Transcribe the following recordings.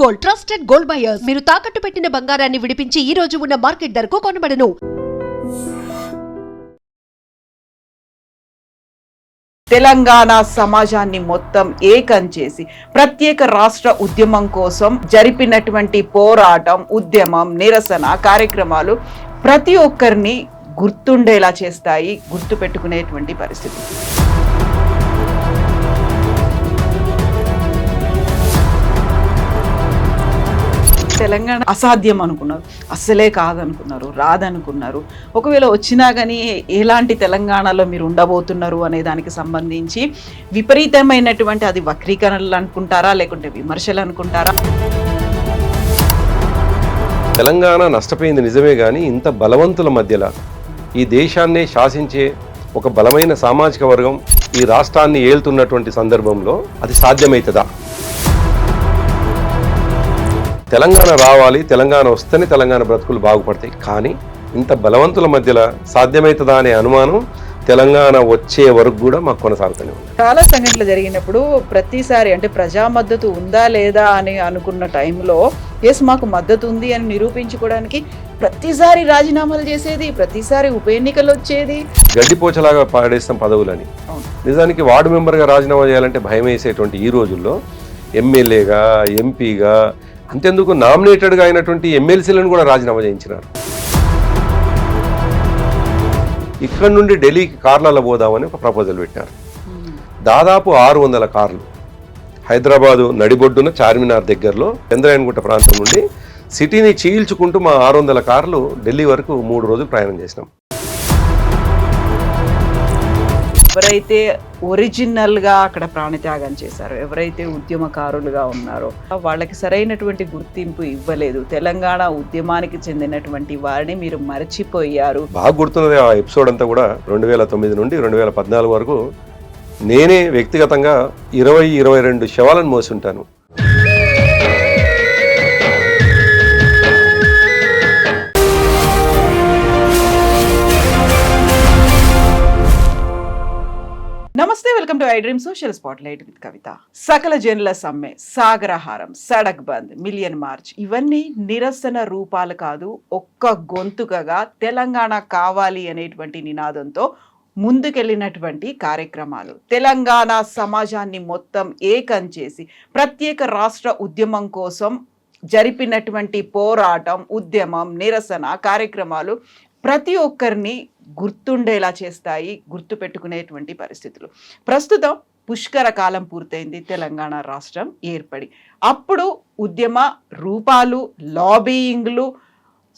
Gold, trusted gold buyers. మీరు తాకట్టు పెట్టిన బంగారాన్ని విడిపించి ఈ రోజు ఉన్న మార్కెట్ ధరకు కొనబడను. తెలంగాణ సమాజాన్ని మొత్తం ఏకం చేసి ప్రత్యేక రాష్ట్ర ఉద్యమం కోసం జరిపినటువంటి పోరాటం, ఉద్యమం, నిరసన కార్యక్రమాలు ప్రతి ఒక్కరిని గుర్తుండేలా చేస్తాయి, గుర్తుపెట్టుకునేటువంటి పరిస్థితి. తెలంగాణ అసాధ్యం అనుకున్నారు, అస్సలే కాదనుకున్నారు, రాదనుకున్నారు. ఒకవేళ వచ్చినా కానీ ఎలాంటి తెలంగాణలో మీరు ఉండబోతున్నారు అనే దానికి సంబంధించి విపరీతమైనటువంటి అది వక్రీకరణలు అనుకుంటారా, లేకుంటే విమర్శలు అనుకుంటారా? తెలంగాణ నష్టపోయింది నిజమే, కానీ ఇంత బలవంతుల మధ్యలో ఈ దేశాన్నే శాసించే ఒక బలమైన సామాజిక వర్గం ఈ రాష్ట్రాన్ని ఏలుతున్నటువంటి సందర్భంలో అది సాధ్యమవుతుందా? తెలంగాణ రావాలి, తెలంగాణ వస్తేనే తెలంగాణ బ్రతుకులు బాగుపడతాయి, కానీ ఇంత బలవంతుల మధ్యలో సాధ్యమవుతుందా అనే అనుమానం తెలంగాణ వచ్చే వరకు కూడా మాకు కొనసాగుతూనే ఉంది. చాలా సంఘటనలు జరిగినప్పుడు ప్రతిసారి అంటే ప్రజా మద్దతు ఉందా లేదా అని అనుకున్న టైంలో ఎస్ మాకు మద్దతు ఉంది అని నిరూపించుకోవడానికి ప్రతిసారి రాజీనామాలు చేసేది, ప్రతిసారి ఉప ఎన్నికలు వచ్చేది. గడ్డిపోచలాగా పాడేస్తాం పదవులని. నిజానికి వార్డు మెంబర్గా రాజీనామా చేయాలంటే భయం వేసేటువంటి ఈ రోజుల్లో ఎమ్మెల్యేగా, ఎంపీగా, అంతెందుకు నామినేటెడ్గా అయినటువంటి ఎమ్మెల్సీలను కూడా రాజీనామా చేయించినారు. ఇక్కడ నుండి ఢిల్లీకి కార్లలో పోదామని ఒక ప్రపోజల్ పెట్టారు. దాదాపు 600 కార్లు హైదరాబాదు నడిబొడ్డున చార్మినార్ దగ్గరలో చంద్రాయనగుట్ట ప్రాంతం నుండి సిటీని చీల్చుకుంటూ మా 600 కార్లు ఢిల్లీ వరకు 3 రోజులు ప్రయాణం చేసినాం. ఎవరైతే ఒరిజినల్గా అక్కడ ప్రాణత్యాగం చేశారో, ఎవరైతే ఉద్యమకారులుగా ఉన్నారో వాళ్ళకి సరైనటువంటి గుర్తింపు ఇవ్వలేదు. తెలంగాణ ఉద్యమానికి చెందినటువంటి వారిని మీరు మర్చిపోయారు. బాగా గుర్తున్నది ఆ ఎపిసోడ్ అంతా కూడా 2009 నుండి 2014 వరకు నేనే వ్యక్తిగతంగా 22 శవాలను మోసి ఉంటాను. నమస్తే, welcome to I dream social spotlight with Kavitha. సకల జనుల సమ్మె, సాగరహారం, సడక్ బంద్, మిలియన్ మార్చ్ ఇవన్నీ నిరసన రూపాలు కాదు, ఒక్క గొంతుకగా తెలంగాణ కావాలి అనేటువంటి నినాదంతో ముందుకెళ్ళినటువంటి కార్యక్రమాలు. తెలంగాణ సమాజాన్ని మొత్తం ఏకం చేసి ప్రత్యేక రాష్ట్ర ఉద్యమం కోసం జరిపినటువంటి పోరాటం, ఉద్యమం, నిరసన కార్యక్రమాలు ప్రతి ఒక్కరిని గుర్తుండేలా చేస్తాయి, గుర్తుపెట్టుకునేటువంటి పరిస్థితులు. ప్రస్తుతం పుష్కర కాలం పూర్తయింది తెలంగాణ రాష్ట్రం ఏర్పడి. అప్పుడు ఉద్యమ రూపాలు, లాబీయింగ్లు,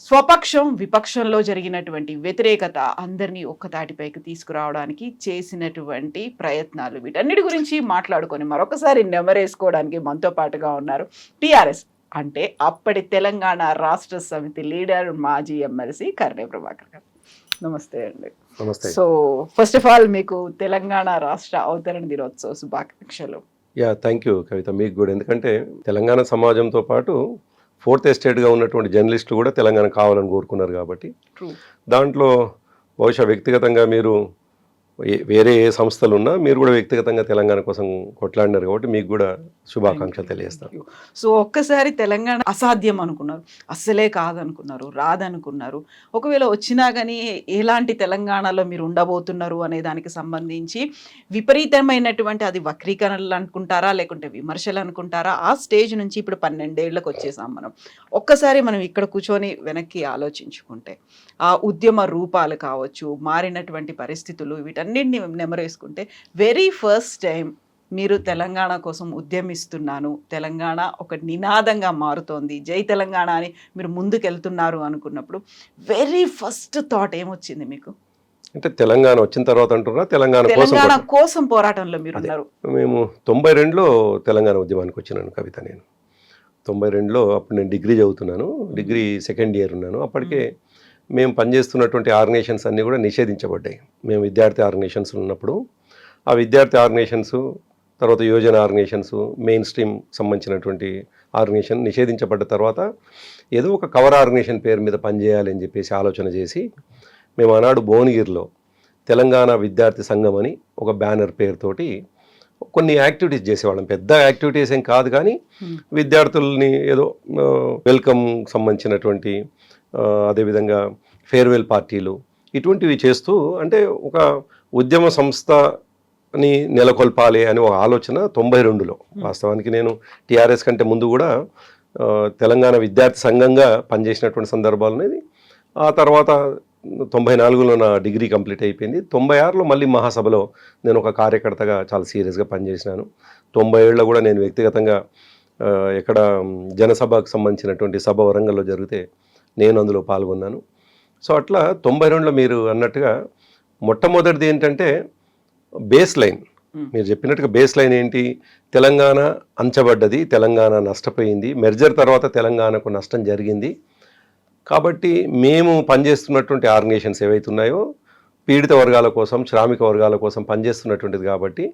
స్వపక్షం విపక్షంలో జరిగినటువంటి వ్యతిరేకత అందరినీ ఒక్కతాటిపైకి తీసుకురావడానికి చేసినటువంటి ప్రయత్నాలు, వీటన్నిటి గురించి మాట్లాడుకొని మరొకసారి నెమరేసుకోవడానికి మనతో పాటుగా ఉన్నారు టీఆర్ఎస్ అంటే అప్పటి తెలంగాణ రాష్ట్ర సమితి లీడర్, మాజీ ఎమ్మెల్సీ కర్నె ప్రభాకర్ గారు. నమస్తే అండి. నమస్తే. సో ఫస్ట్ ఆఫ్ ఆల్ మీకు తెలంగాణ రాష్ట్ర అవతరణ దినోత్సవ శుభాకాంక్షలు. థ్యాంక్ యూ కవిత, మీకు కూడా. ఎందుకంటే తెలంగాణ సమాజంతో పాటు 4th ఎస్టేట్గా ఉన్నటువంటి జర్నలిస్టులు కూడా తెలంగాణ కావాలని కోరుకున్నారు కాబట్టి దాంట్లో బహుశా వ్యక్తిగతంగా మీరు వేరే ఏ సంస్థలు ఉన్నా మీరు కూడా వ్యక్తిగతంగా తెలంగాణ కోసం కొట్లాడినారు కాబట్టి మీకు కూడా శుభాకాంక్షలు తెలియజేస్తాను. సో ఒక్కసారి తెలంగాణ అసాధ్యం అనుకున్నారు, అస్సలే కాదనుకున్నారు, రాదనుకున్నారు. ఒకవేళ వచ్చినా కానీ ఎలాంటి తెలంగాణలో మీరు ఉండబోతున్నారు అనే దానికి సంబంధించి విపరీతమైనటువంటి అది వక్రీకరణలు అనుకుంటారా, లేకుంటే విమర్శలు అనుకుంటారా? ఆ స్టేజ్ నుంచి ఇప్పుడు 12 ఏళ్లకు వచ్చేసాం మనం. ఒక్కసారి మనం ఇక్కడ కూర్చొని వెనక్కి ఆలోచించుకుంటే ఆ ఉద్యమ రూపాలు కావచ్చు, మారినటువంటి పరిస్థితులు, వీటన్నిటిని నెమరేసుకుంటే వెరీ ఫస్ట్ టైం మీరు తెలంగాణ కోసం ఉద్యమిస్తున్నాను, తెలంగాణ ఒక నినాదంగా మారుతోంది, జై తెలంగాణ అని మీరు ముందుకెళ్తున్నారు అనుకున్నప్పుడు వెరీ ఫస్ట్ థాట్ ఏమొచ్చింది మీకు? అంటే తెలంగాణ వచ్చిన తర్వాత అంటున్నా తెలంగాణ కోసం పోరాటంలో మీరు ఉన్నారు. మేము 92లో తెలంగాణ ఉద్యమానికి వచ్చినాను కవిత. నేను 92లో అప్పుడు నేను డిగ్రీ చదువుతున్నాను, డిగ్రీ 2nd ఇయర్ ఉన్నాను. అప్పటికే మేము పనిచేస్తున్నటువంటి ఆర్గనైజేషన్స్ అన్నీ కూడా నిషేధించబడ్డాయి. మేము విద్యార్థి ఆర్గనైజేషన్స్ ఉన్నప్పుడు ఆ విద్యార్థి ఆర్గనైజేషన్స్, తర్వాత యువజన ఆర్గనైజేషన్స్, మెయిన్ స్ట్రీమ్ సంబంధించినటువంటి ఆర్గనైజేషన్ నిషేధించబడ్డ తర్వాత ఏదో ఒక కవర్ ఆర్గనైజేషన్ పేరు మీద పనిచేయాలి అని చెప్పేసి ఆలోచన చేసి మేము ఆనాడు భువనగిరిలో తెలంగాణ విద్యార్థి సంఘం అని ఒక బ్యానర్ పేరుతోటి కొన్ని యాక్టివిటీస్ చేసేవాళ్ళం. పెద్ద యాక్టివిటీస్ ఏం కాదు కానీ విద్యార్థుల్ని ఏదో వెల్కమ్ సంబంధించినటువంటి అదేవిధంగా ఫేర్వెల్ పార్టీలు ఇటువంటివి చేస్తూ, అంటే ఒక ఉద్యమ సంస్థని నెలకొల్పాలి అనే ఒక ఆలోచన 92లో. వాస్తవానికి నేను టీఆర్ఎస్ కంటే ముందు కూడా తెలంగాణ విద్యార్థి సంఘంగా పనిచేసినటువంటి సందర్భాలు అనేది. ఆ తర్వాత 94లో నా డిగ్రీ కంప్లీట్ అయిపోయింది. 96లో మళ్ళీ మహాసభలో నేను ఒక కార్యకర్తగా చాలా సీరియస్గా పనిచేసినాను. 97లో కూడా నేను వ్యక్తిగతంగా ఎక్కడ జనసభకు సంబంధించినటువంటి సభ వరంగల్లో జరిగితే నేను అందులో పాల్గొన్నాను. సో అట్లా 92లో మీరు అన్నట్టుగా మొట్టమొదటిది ఏంటంటే బేస్ లైన్. మీరు చెప్పినట్టుగా బేస్ లైన్ ఏంటి? తెలంగాణ అంచబడ్డది, తెలంగాణ నష్టపోయింది, మెర్జర్ తర్వాత తెలంగాణకు నష్టం జరిగింది. కాబట్టి మేము పనిచేస్తున్నటువంటి ఆర్గనైజేషన్స్ ఏవైతే ఉన్నాయో పీడిత వర్గాల కోసం, శ్రామిక వర్గాల కోసం పనిచేస్తున్నటువంటిది. కాబట్టి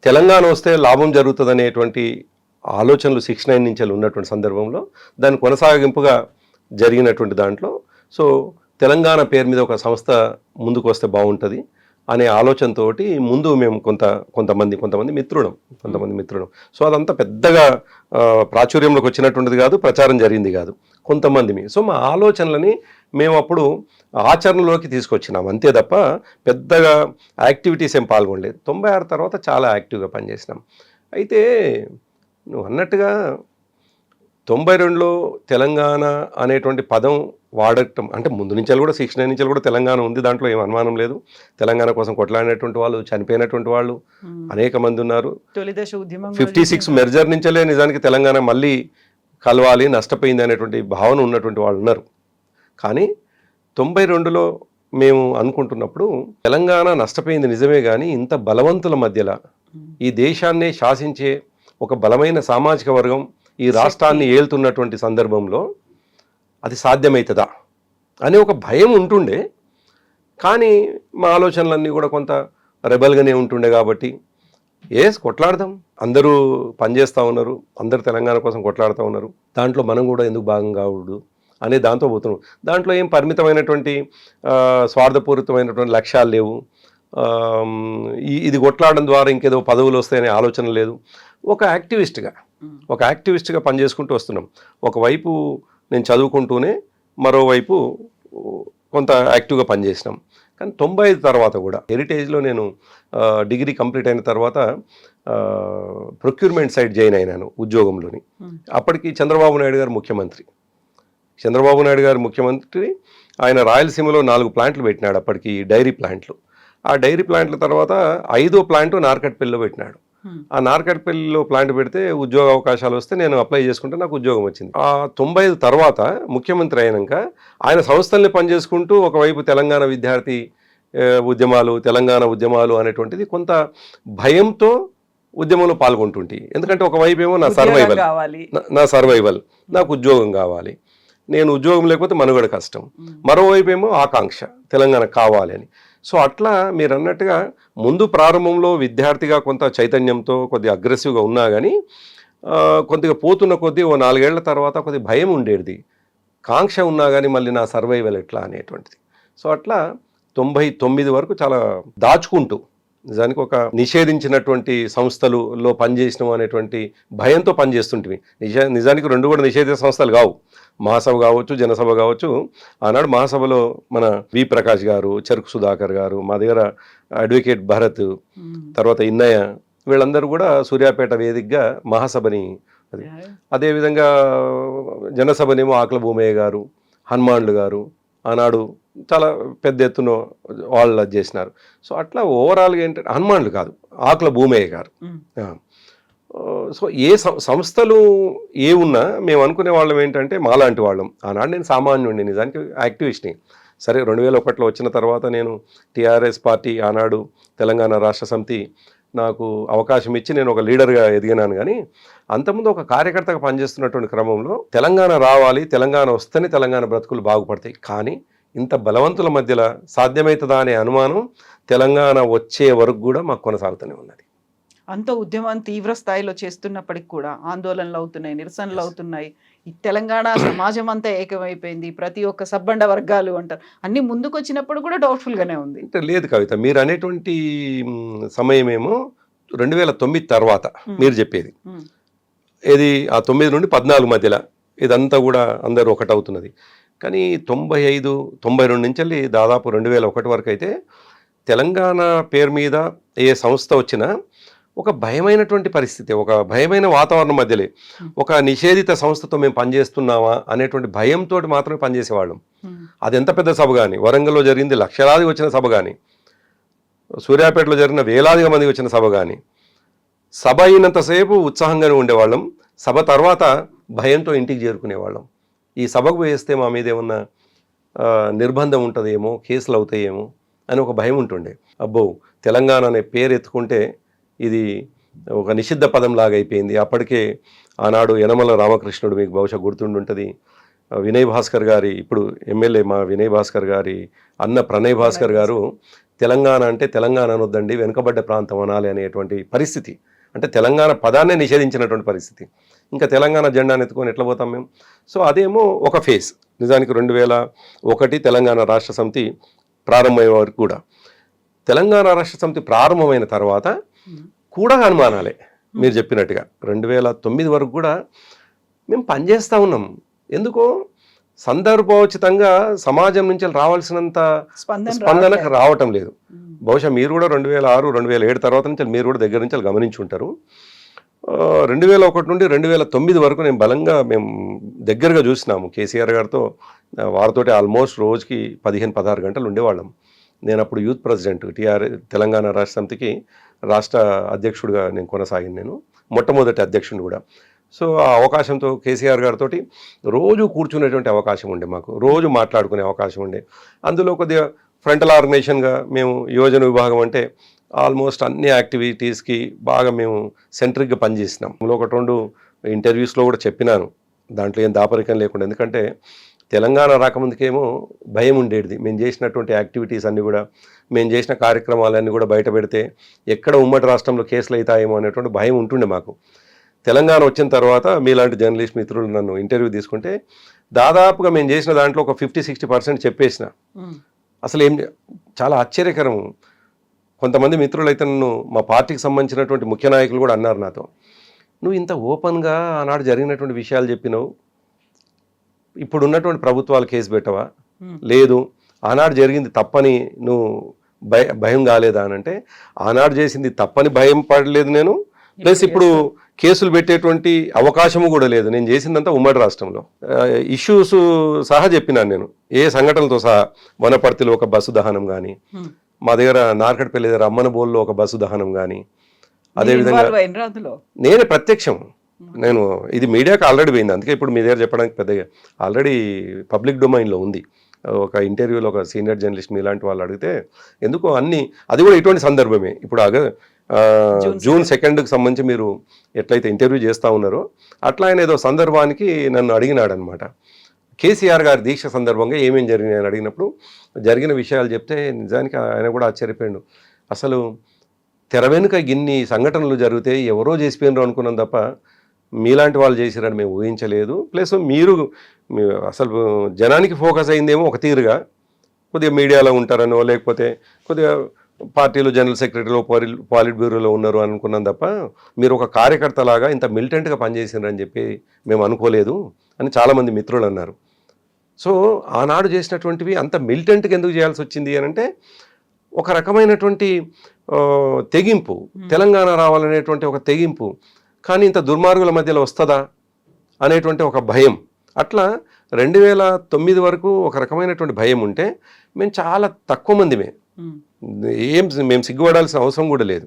తెలంగాణ వస్తే లాభం జరుగుతుందనేటువంటి ఆలోచనలు 69 నుంచి ఉన్నటువంటి సందర్భంలో దాని కొనసాగింపుగా జరిగినటువంటి దాంట్లో, సో తెలంగాణ పేరు మీద ఒక సంస్థ ముందుకు వస్తే బాగుంటుంది అనే ఆలోచనతోటి ముందు మేము కొంతమంది మిత్రుడం. సో అదంతా పెద్దగా ప్రాచుర్యంలోకి వచ్చినటువంటిది కాదు, ప్రచారం జరిగింది కాదు, కొంతమంది. సో మా ఆలోచనలని మేము అప్పుడు ఆచరణలోకి తీసుకొచ్చినాం అంతే తప్ప పెద్దగా యాక్టివిటీస్ ఏం పాల్గొనలేదు. 96 తర్వాత చాలా యాక్టివ్గా పనిచేసినాం. అయితే నువ్వు అన్నట్టుగా 92లో తెలంగాణ అనేటువంటి పదం వాడటం, అంటే ముందు నుంచి కూడా 69 నుంచి కూడా తెలంగాణ ఉంది, దాంట్లో ఏం అనుమానం లేదు. తెలంగాణ కోసం కొట్లాడినటువంటి వాళ్ళు, చనిపోయినటువంటి వాళ్ళు అనేక మంది ఉన్నారు. 56 మెర్జర్ నుంచే నిజానికి తెలంగాణ మళ్ళీ కలవాలి, నష్టపోయింది అనేటువంటి భావన ఉన్నటువంటి వాళ్ళు ఉన్నారు. కానీ 92లో మేము అనుకుంటున్నప్పుడు తెలంగాణ నష్టపోయింది నిజమే, కానీ ఇంత బలవంతుల మధ్యలో ఈ దేశాన్నే శాసించే ఒక బలమైన సామాజిక వర్గం ఈ రాష్ట్రాన్ని ఏలుతున్నటువంటి సందర్భంలో అది సాధ్యమవుతుందా అనే ఒక భయం ఉంటుండే. కానీ మా ఆలోచనలన్నీ కూడా కొంత రెబల్గానే ఉంటుండే. కాబట్టి కొట్లాడదాం, అందరూ పనిచేస్తూ ఉన్నారు, అందరూ తెలంగాణ కోసం కొట్లాడుతూ ఉన్నారు, దాంట్లో మనం కూడా ఎందుకు భాగం కావద్దు అనే దాంతో పోతున్నాం. దాంట్లో ఏం పరిమితమైనటువంటి స్వార్థపూరితమైనటువంటి లక్ష్యాలు లేవు. ఇది కొట్లాడడం ద్వారా ఇంకేదో పదవులు వస్తాయనే ఆలోచన లేదు. ఒక యాక్టివిస్ట్గా పనిచేసుకుంటూ వస్తున్నాం. ఒకవైపు నేను చదువుకుంటూనే మరోవైపు కొంత యాక్టివ్గా పనిచేసినాం. కానీ 95 తర్వాత కూడా హెరిటేజ్లో నేను డిగ్రీ కంప్లీట్ అయిన తర్వాత ప్రొక్యూర్మెంట్ సైడ్ జాయిన్ అయినాను ఉద్యోగంలోని. అప్పటికి చంద్రబాబు నాయుడు గారు ముఖ్యమంత్రి. ఆయన రాయలసీమలో 4 ప్లాంట్లు పెట్టినాడు అప్పటికి, డైరీ ప్లాంట్లు. ఆ డైరీ ప్లాంట్ల తర్వాత 5వ ప్లాంట్ నార్కట్పల్లిలో పెట్టినాడు. ఆ నార్కట్పల్లిలో ప్లాంట్ పెడితే ఉద్యోగ అవకాశాలు వస్తే నేను అప్లై చేసుకుంటే నాకు ఉద్యోగం వచ్చింది. ఆ 95 తర్వాత ముఖ్యమంత్రి అయినాక ఆయన సంస్థల్ని పనిచేసుకుంటూ ఒకవైపు తెలంగాణ విద్యార్థి ఉద్యమాలు, తెలంగాణ ఉద్యమాలు అనేటువంటిది కొంత భయంతో ఉద్యమంలో పాల్గొంటుంటే. ఎందుకంటే ఒకవైపు ఏమో నా సర్వైవల్, నాకు ఉద్యోగం కావాలి, నేను ఉద్యోగం లేకపోతే మనుగడ కష్టం, మరోవైపు ఏమో ఆకాంక్ష తెలంగాణ కావాలి అని. సో అట్లా మీరు అన్నట్టుగా ముందు ప్రారంభంలో విద్యార్థిగా కొంత చైతన్యంతో కొద్దిగా అగ్రెసివ్గా ఉన్నా కానీ కొద్దిగా పోతున్న కొద్దీ ఓ 4 ఏళ్ల తర్వాత కొద్దిగా భయం ఉండేది, కాంక్ష ఉన్నా కానీ మళ్ళీ నా సర్వైవల్ ఎట్లా అనేటువంటిది. సో అట్లా 99 వరకు చాలా దాచుకుంటూ, నిజానికి ఒక నిషేధించినటువంటి సంస్థలలో పనిచేసినాం అనేటువంటి భయంతో పనిచేస్తుంటివి. నిజానికి 2 కూడా నిషేధిత సంస్థలు కావు. మహాసభ కావచ్చు, జనసభ కావచ్చు. ఆనాడు మహాసభలో మన వి ప్రకాష్ గారు, చెరుకు సుధాకర్ గారు, మా దగ్గర అడ్వకేట్ భరత్, తర్వాత ఇన్నయ్య, వీళ్ళందరూ కూడా సూర్యాపేట వేదికగా మహాసభని, అదేవిధంగా జనసభనేమో ఆకుల భూమయ్య గారు, హనుమాన్లు గారు ఆనాడు చాలా పెద్ద ఎత్తున వాళ్ళు చేసినారు. సో అట్లా ఓవరాల్గా ఏంటంటే హనుమాన్లు కాదు, ఆకుల భూమయ్య గారు. సో ఏ సంస్థలు ఏ ఉన్నా మేము అనుకునే వాళ్ళం ఏంటంటే మాలాంటి వాళ్ళం. ఆనాడు నేను సామాన్యుడిని, నిజానికి యాక్టివిస్ట్ని. సరే 2001లో వచ్చిన తర్వాత నేను టీఆర్ఎస్ పార్టీ, ఆనాడు తెలంగాణ రాష్ట్ర సమితి నాకు అవకాశం ఇచ్చి నేను ఒక లీడర్గా ఎదిగినాను. కానీ అంతకుముందు ఒక కార్యకర్తగా పనిచేస్తున్నటువంటి క్రమంలో తెలంగాణ రావాలి, తెలంగాణ వస్తేనే తెలంగాణ బ్రతుకులు బాగుపడతాయి, కానీ ఇంత బలవంతుల మధ్యలో సాధ్యమవుతుందా అనే అనుమానం తెలంగాణ వచ్చే వరకు కూడా మాకు కొనసాగుతూనే ఉన్నది. అంత ఉద్యమం తీవ్ర స్థాయిలో చేస్తున్నప్పటికి కూడా ఆందోళనలు అవుతున్నాయి, నిరసనలు అవుతున్నాయి. ఈ తెలంగాణ సమాజం అంతా ఏకమైపోయింది, ప్రతి ఒక్క సబ్బండ వర్గాలు అంటారు, అన్ని ముందుకు వచ్చినప్పుడు కూడా డౌట్ఫుల్ గానే ఉంది. అంటే లేదు కవిత, మీరు అనేటువంటి సమయమేమో 2009 తర్వాత మీరు చెప్పేది ఇది ఆ 9 నుండి 14 మధ్యలో ఇదంతా కూడా అందరూ ఒకటవుతున్నది. కానీ 95, 92 నుంచి వెళ్ళి దాదాపు 2001 వరకు అయితే తెలంగాణ పేరు మీద ఏ సంస్థ వచ్చినా ఒక భయమైనటువంటి పరిస్థితి, ఒక భయమైన వాతావరణం మధ్యలే ఒక నిషేధిత సంస్థతో మేము పనిచేస్తున్నామా అనేటువంటి భయంతో మాత్రమే పనిచేసేవాళ్ళం. అది ఎంత పెద్ద సభ కానీ, వరంగల్లో జరిగింది లక్షలాది వచ్చిన సభ కానీ, సూర్యాపేటలో జరిగిన వేలాదిగా మంది వచ్చిన సభ కానీ, సభ అయినంతసేపు ఉత్సాహంగానే ఉండేవాళ్ళం, సభ తర్వాత భయంతో ఇంటికి చేరుకునేవాళ్ళం. ఈ సభకు వేస్తే మా మీద ఏమన్నా నిర్బంధం ఉంటుందేమో, కేసులు అవుతాయేమో అని ఒక భయం ఉంటుండే. అబ్బో తెలంగాణ అనే పేరు ఎత్తుకుంటే ఇది ఒక నిషిద్ధ పదం లాగా అయిపోయింది. అప్పటికే ఆనాడు యనమల రామకృష్ణుడు మీకు బహుశా గుర్తుండుంటుంది, వినయ్ భాస్కర్ గారి ఇప్పుడు ఎమ్మెల్యే మా వినయ్ భాస్కర్ గారి అన్న ప్రణయ్ భాస్కర్ గారు తెలంగాణ అంటే తెలంగాణ అనొద్దండి వెనుకబడ్డ ప్రాంతం అనాలి అనేటువంటి పరిస్థితి, అంటే తెలంగాణ పదాన్నే నిషేధించినటువంటి పరిస్థితి. ఇంకా తెలంగాణ జెండాను ఎత్తుకొని ఎట్లా పోతాం మేము? సో అదేమో ఒక ఫేజ్. నిజానికి 2001 తెలంగాణ రాష్ట్ర సమితి ప్రారంభమయ్యే వరకు కూడా, తెలంగాణ రాష్ట్ర సమితి ప్రారంభమైన తర్వాత కూడా అనుమానాలే మీరు చెప్పినట్టుగా. 2009 వరకు కూడా మేము పనిచేస్తూ ఉన్నాం. ఎందుకో సందర్భోచితంగా సమాజం నుంచి రావాల్సినంత స్పందన రావటం లేదు. బహుశా మీరు కూడా 2006, 2007 తర్వాత నుంచి మీరు కూడా దగ్గర నుంచి గమనించి ఉంటారు. 2001 నుండి 2009 వరకు నేను బలంగా మేము దగ్గరగా చూసినాము కేసీఆర్ గారితో. వారితోటి ఆల్మోస్ట్ రోజుకి 15-16 గంటలు ఉండేవాళ్ళం. నేను అప్పుడు యూత్ ప్రెసిడెంట్ తెలంగాణ రాష్ట్ర సమితికి రాష్ట్ర అధ్యక్షుడిగా నేను కొనసాగింది. నేను మొట్టమొదటి అధ్యక్షుడిని కూడా. సో ఆ అవకాశంతో కేసీఆర్ గారితో రోజు కూర్చునేటువంటి అవకాశం ఉండే, మాకు రోజు మాట్లాడుకునే అవకాశం ఉండే. అందులో కొద్దిగా ఫ్రంటల్ ఆర్గనైజేషన్గా మేము యువజన విభాగం అంటే ఆల్మోస్ట్ అన్ని యాక్టివిటీస్కి బాగా మేము సెంట్రిక్గా పనిచేసినాం. ఒకటి 2 ఇంటర్వ్యూస్లో కూడా చెప్పినాను, దాంట్లో ఏం దాపరికం లేకుండా. ఎందుకంటే తెలంగాణ రాకముందుకేమో భయం ఉండేది. మేము చేసినటువంటి యాక్టివిటీస్ అన్నీ కూడా, మేము చేసిన కార్యక్రమాలన్నీ కూడా బయట పెడితే ఎక్కడ ఉమ్మడి రాష్ట్రంలో కేసులు అవుతాయేమో అనేటువంటి భయం ఉంటుండే మాకు. తెలంగాణ వచ్చిన తర్వాత మీలాంటి జర్నలిస్ట్ మిత్రులు నన్ను ఇంటర్వ్యూ తీసుకుంటే దాదాపుగా మేము చేసిన దాంట్లో ఒక 50-60% చెప్పేసిన. అసలు ఏం చాలా ఆశ్చర్యకరం. కొంతమంది మిత్రులు అయితే నన్ను, మా పార్టీకి సంబంధించినటువంటి ముఖ్య నాయకులు కూడా అన్నారు నాతో, నువ్వు ఇంత ఓపెన్గా ఆనాడు జరిగినటువంటి విషయాలు చెప్పినావు, ఇప్పుడు ఉన్నటువంటి ప్రభుత్వాలు కేసు పెట్టవా? లేదు, ఆనాడు జరిగింది తప్పని నువ్వు భయం కాలేదా అని అంటే, ఆనాడు చేసింది తప్పని భయం పడలేదు నేను, ప్లస్ ఇప్పుడు కేసులు పెట్టేటువంటి అవకాశము కూడా లేదు. నేను చేసిందంతా ఉమ్మడి రాష్ట్రంలో ఇష్యూస్ సహా చెప్పినాను నేను, ఏ సంఘటనలతో సహా. వనపర్తిలో ఒక బస్సు దహనం కానీ, మా దగ్గర నార్కట్పల్లి దగ్గర అమ్మనబోల్లో ఒక బస్సు దహనం కానీ, అదేవిధంగా నేనే ప్రత్యక్షం. నేను ఇది మీడియాకి ఆల్రెడీ పోయింది, అందుకే ఇప్పుడు మీ దగ్గర చెప్పడానికి పెద్దగా ఆల్రెడీ పబ్లిక్ డొమైన్లో ఉంది. ఒక ఇంటర్వ్యూలో ఒక సీనియర్ జర్నలిస్ట్ మీలాంటి వాళ్ళు అడిగితే ఎందుకో అన్ని, అది కూడా ఇటువంటి సందర్భమే. ఇప్పుడు జూన్ 2కి సంబంధించి మీరు ఎట్లయితే ఇంటర్వ్యూ చేస్తూ ఉన్నారో అట్లా ఆయన ఏదో సందర్భానికి నన్ను అడిగినాడు అనమాట. కేసీఆర్ గారి దీక్ష సందర్భంగా ఏమేమి జరిగినాయి అని అడిగినప్పుడు జరిగిన విషయాలు చెప్తే నిజానికి ఆయన కూడా ఆశ్చర్యపోయాడు. అసలు తెర వెనుక ఇన్ని సంఘటనలు జరిగితే ఎవరో చేసిపోయినారు అనుకున్నాం తప్ప మీలాంటి వాళ్ళు చేసిరని మేము ఊహించలేదు. ప్లస్ మీరు అసలు జనానికి ఫోకస్ అయిందేమో ఒక తీరుగా, కొద్దిగా మీడియాలో ఉంటారనో లేకపోతే కొద్దిగా పార్టీలో జనరల్ సెక్రటరీలో పాలిట్ బ్యూరోలో ఉన్నారు అనుకున్నాం తప్ప మీరు ఒక కార్యకర్తలాగా ఇంత మిలిటెంట్గా పనిచేసినారని చెప్పి మేము అనుకోలేదు అని చాలామంది మిత్రులు అన్నారు. సో ఆనాడు చేసినటువంటివి అంత మిలిటెంట్గా ఎందుకు చేయాల్సి వచ్చింది అని అంటే, ఒక రకమైనటువంటి తెగింపు, తెలంగాణ రావాలనేటువంటి ఒక తెగింపు, కానీ ఇంత దుర్మార్గుల మధ్యలో వస్తుందా అనేటువంటి ఒక భయం. అట్లా 2009 వరకు ఒక రకమైనటువంటి భయం ఉంటే మేము చాలా తక్కువ మందిమే, మేము సిగ్గుపడాల్సిన అవసరం కూడా లేదు.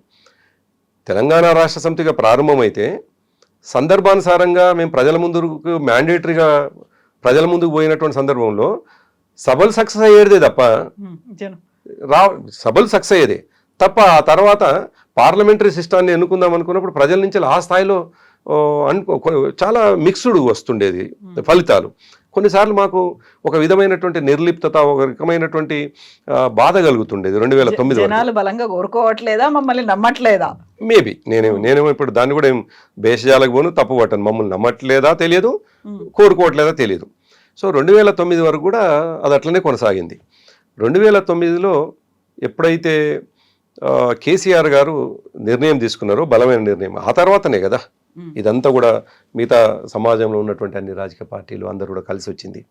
తెలంగాణ రాష్ట్ర సమితిగా ప్రారంభమైతే సందర్భానుసారంగా మేము ప్రజల ముందుకు మ్యాండేటరీగా ప్రజల ముందుకు పోయినటువంటి సందర్భంలో సభలు సక్సెస్ అయ్యేదే తప్ప సభలు సక్సెస్ అయ్యేదే తప్ప ఆ తర్వాత పార్లమెంటరీ సిస్టాన్ని ఎన్నుకుందాం అనుకున్నప్పుడు ప్రజల నుంచి ఆ స్థాయిలో చాలా మిక్స్డ్ వస్తుండేది ఫలితాలు. కొన్నిసార్లు మాకు ఒక విధమైనటువంటి నిర్లిప్తత, ఒక రకమైనటువంటి బాధ కలుగుతుండేది. 2009 జనాలు బలంగా కోరుకోవట్లేదా, మమ్మల్ని నమ్మట్లేదా? మేబీ నేనేమో ఇప్పుడు దాన్ని కూడా ఏం బేషజాలకు పోను, తప్పు పట్టను. మమ్మల్ని నమ్మట్లేదా తెలియదు, కోరుకోవట్లేదా తెలియదు. సో 2009 వరకు కూడా అది అట్లనే కొనసాగింది. 2009లో ఎప్పుడైతే కేసీఆర్ గారు నిర్ణయం తీసుకున్నారు, బలమైన నిర్ణయం. ఆ తర్వాతనే కదా ఇదంతా కూడా మిగతా సమాజంలో ఉన్నటువంటి అన్ని రాజకీయ పార్టీలు అందరూ కూడా కలిసి వచ్చింది.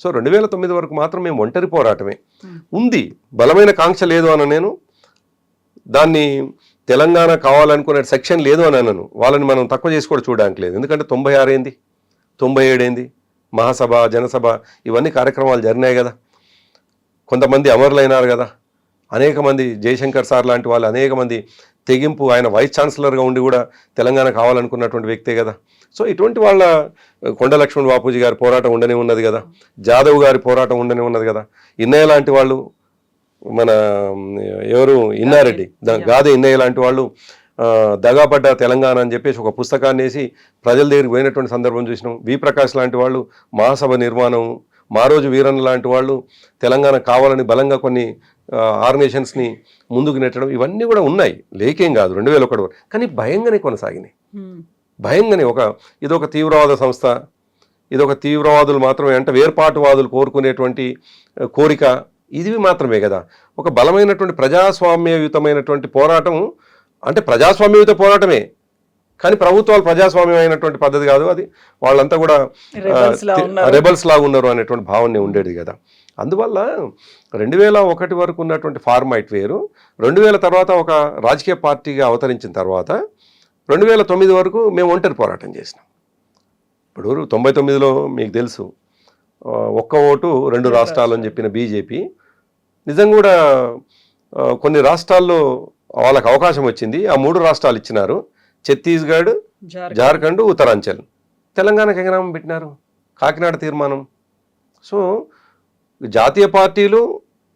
సో 2009 వరకు మాత్రం మేము ఒంటరి పోరాటమే ఉంది, బలమైన కాంక్ష లేదు అన్న నేను. దాన్ని తెలంగాణ కావాలనుకునే సెక్షన్ లేదు అని అన్నాను. వాళ్ళని మనం తక్కువ చేసి కూడా చూడడానికి లేదు. ఎందుకంటే 96 ఏంది, 97 ఏంది, మహాసభ, జనసభ ఇవన్నీ కార్యక్రమాలు జరిగినాయి కదా. కొంతమంది అమరులైనారు కదా, అనేక మంది, జయశంకర్ సార్ లాంటి వాళ్ళు అనేక మంది తెగింపు, ఆయన వైస్ ఛాన్సలర్గా ఉండి కూడా తెలంగాణ కావాలనుకున్నటువంటి వ్యక్తే కదా. సో ఇటువంటి వాళ్ళ కొండ లక్ష్మణ్ బాపూజీ గారి పోరాటం ఉండనే ఉన్నది కదా, జాదవ్ గారి పోరాటం ఉండనే ఉన్నది కదా, ఇన్నయ్య లాంటి వాళ్ళు, మన ఎవరు ఇన్నారెడ్డి, గాదే ఇన్నయ్య లాంటి వాళ్ళు దగాపడ్డ తెలంగాణ అని చెప్పేసి ఒక పుస్తకాన్ని వేసి ప్రజల దగ్గరికి పోయినటువంటి సందర్భం చూసినాం. వి ప్రకాష్ లాంటి వాళ్ళు మహాసభ నిర్మాణం, మారోజు వీరన్న లాంటి వాళ్ళు తెలంగాణ కావాలని బలంగా కొన్ని ఆర్గనైజేషన్స్ని ముందుకు నెట్టడం, ఇవన్నీ కూడా ఉన్నాయి, లేకేం కాదు 2001 వరకు. కానీ భయంగానే కొనసాగినాయి, భయంగానే. ఇదొక తీవ్రవాద సంస్థ, ఇదొక తీవ్రవాదులు మాత్రమే అంటే వేర్పాటువాదులు కోరుకునేటువంటి కోరిక, ఇది మాత్రమే కదా. ఒక బలమైనటువంటి ప్రజాస్వామ్యయుతమైనటువంటి పోరాటం అంటే ప్రజాస్వామ్యయుత పోరాటమే, కానీ ప్రభుత్వాలు ప్రజాస్వామ్యం అయినటువంటి పద్ధతి కాదు అది. వాళ్ళంతా కూడా రెబల్స్ లాగా ఉన్నారు అనేటువంటి భావన ఉండేది కదా. అందువల్ల 2001 వరకు ఉన్నటువంటి ఫార్మాట్ వేరు. 2000 తర్వాత ఒక రాజకీయ పార్టీగా అవతరించిన తర్వాత 2009 వరకు మేము ఒంటరి పోరాటం చేసినాం. ఇప్పుడు 99లో మీకు తెలుసు, ఒక్క ఓటు 2 రాష్ట్రాలు అని చెప్పిన బీజేపీ నిజంగా కూడా కొన్ని రాష్ట్రాల్లో వాళ్ళకి అవకాశం వచ్చింది. ఆ 3 రాష్ట్రాలు ఇచ్చినారు, ఛత్తీస్గఢ్, జార్ఖండ్, ఉత్తరాంచల్. తెలంగాణకి ఎగనామం పెట్టినారు, కాకినాడ తీర్మానం. సో జాతీయ పార్టీలు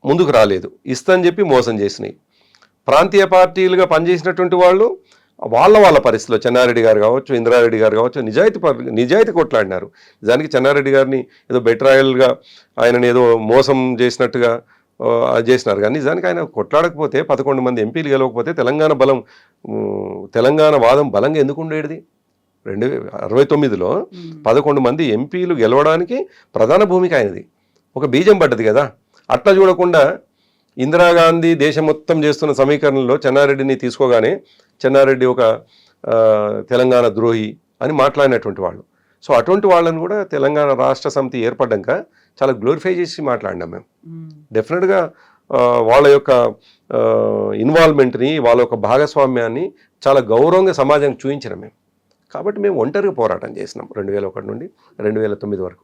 ముందుకు రాలేదు, ఇస్తని చెప్పి మోసం చేసినాయి. ప్రాంతీయ పార్టీలుగా పనిచేసినటువంటి వాళ్ళు వాళ్ళ పరిస్థితిలో చెన్నారెడ్డి గారు కావచ్చు, ఇంద్రారెడ్డి గారు కావచ్చు, నిజాయితీ కొట్లాడినారు. నిజానికి చెన్నారెడ్డి గారిని ఏదో బెట్రాయల్గా ఆయనని ఏదో మోసం చేసినట్టుగా చేసినారు. కానీ నిజానికి ఆయన కొట్లాడకపోతే 11 మంది ఎంపీలు గెలవకపోతే తెలంగాణ వాదం బలంగా ఎందుకు ఉండేది? 2069లో 11 మంది ఎంపీలు గెలవడానికి ప్రధాన భూమిక ఆయనది, ఒక బీజం పడ్డది కదా. అట్లా చూడకుండా ఇందిరాగాంధీ దేశం మొత్తం చేస్తున్న సమీకరణలో చెన్నారెడ్డిని తీసుకోగానే చెన్నారెడ్డి ఒక తెలంగాణ ద్రోహి అని మాట్లాడినటువంటి వాళ్ళు. సో అటువంటి వాళ్ళని కూడా తెలంగాణ రాష్ట్ర సమితి ఏర్పడ్డాక చాలా గ్లోరిఫై చేసి మాట్లాడినాం మేము. డెఫినెట్గా వాళ్ళ యొక్క ఇన్వాల్వ్మెంట్ని, వాళ్ళ యొక్క భాగస్వామ్యాన్ని చాలా గౌరవంగా సమాజానికి చూపించినాం మేము. కాబట్టి మేము ఒంటరిగా పోరాటం చేసినాం 2001 నుండి 2009 వరకు.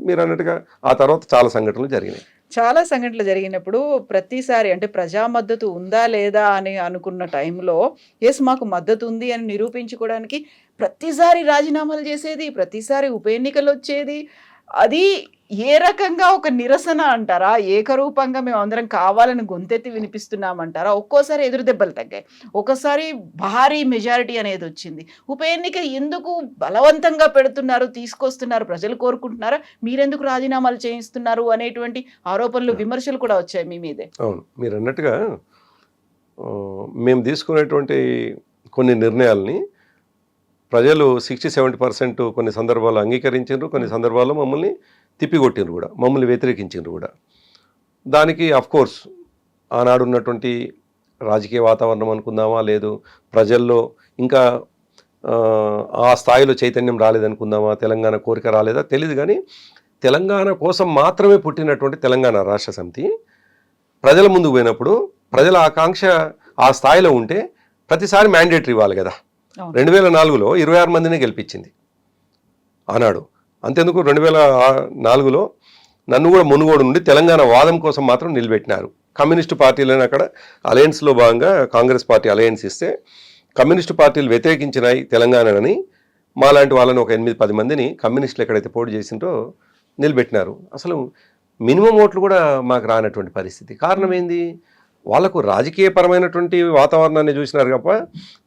మీరు అన్నట్టుగా ఆ తర్వాత చాలా సంఘటనలు జరిగినాయి. చాలా సంఘటనలు జరిగినప్పుడు ప్రతిసారి అంటే ప్రజా మద్దతు ఉందా లేదా అని అనుకున్న టైంలో ఎస్ మాకు మద్దతు ఉంది అని నిరూపించుకోవడానికి ప్రతిసారి రాజీనామాలు చేసేది, ప్రతిసారి ఉప ఎన్నికలు వచ్చేది. అది ఏ రకంగా ఒక నిరసన అంటారా, ఏకరూపంగా మేము అందరం కావాలని గొంతెత్తి వినిపిస్తున్నామంటారా? ఒక్కోసారి ఎదురు దెబ్బలు తగ్గాయి, ఒకసారి భారీ మెజారిటీ అనేది వచ్చింది. ఉప ఎన్నిక ఎందుకు బలవంతంగా పెడుతున్నారు, తీసుకొస్తున్నారు, ప్రజలు కోరుకుంటున్నారా, మీరెందుకు రాజీనామాలు చేయిస్తున్నారు అనేటువంటి ఆరోపణలు, విమర్శలు కూడా వచ్చాయి మీ మీదే. అవును, మీరు అన్నట్టుగా మేము తీసుకునేటువంటి కొన్ని నిర్ణయాల్ని ప్రజలు 60-70% కొన్ని సందర్భాల్లో అంగీకరించారు, కొన్ని సందర్భాల్లో మమ్మల్ని తిప్పికొట్టిండ్రు కూడా, మమ్మల్ని వ్యతిరేకించారు కూడా. దానికి అఫ్కోర్స్ ఆనాడు ఉన్నటువంటి రాజకీయ వాతావరణం అనుకుందామా, లేదు ప్రజల్లో ఇంకా ఆ స్థాయిలో చైతన్యం రాలేదనుకుందామా, తెలంగాణ కోరిక రాలేదా తెలియదు. కానీ తెలంగాణ కోసం మాత్రమే పుట్టినటువంటి తెలంగాణ రాష్ట్ర సమితి ప్రజల ముందుకు పోయినప్పుడు ప్రజల ఆకాంక్ష ఆ స్థాయిలో ఉంటే ప్రతిసారి మ్యాండేటరీ ఇవ్వాలి కదా. 2004లో 26 మందిని గెలిపించింది ఆనాడు. అంతేందుకు 2004లో నన్ను కూడా మునుగోడు నుండి తెలంగాణ వాదం కోసం మాత్రం నిలబెట్టినారు. కమ్యూనిస్టు పార్టీలను అక్కడ అలయన్స్లో భాగంగా కాంగ్రెస్ పార్టీ అలయన్స్ ఇస్తే కమ్యూనిస్టు పార్టీలు వ్యతిరేకించినాయి తెలంగాణని. మాలాంటి వాళ్ళని ఒక 8-10 మందిని కమ్యూనిస్టులు ఎక్కడైతే పోటీ చేసిందో నిలబెట్టినారు. అసలు మినిమం ఓట్లు కూడా మాకు రానటువంటి పరిస్థితి. కారణం ఏంది? వాళ్ళకు రాజకీయపరమైనటువంటి వాతావరణాన్ని చూసినారు తప్ప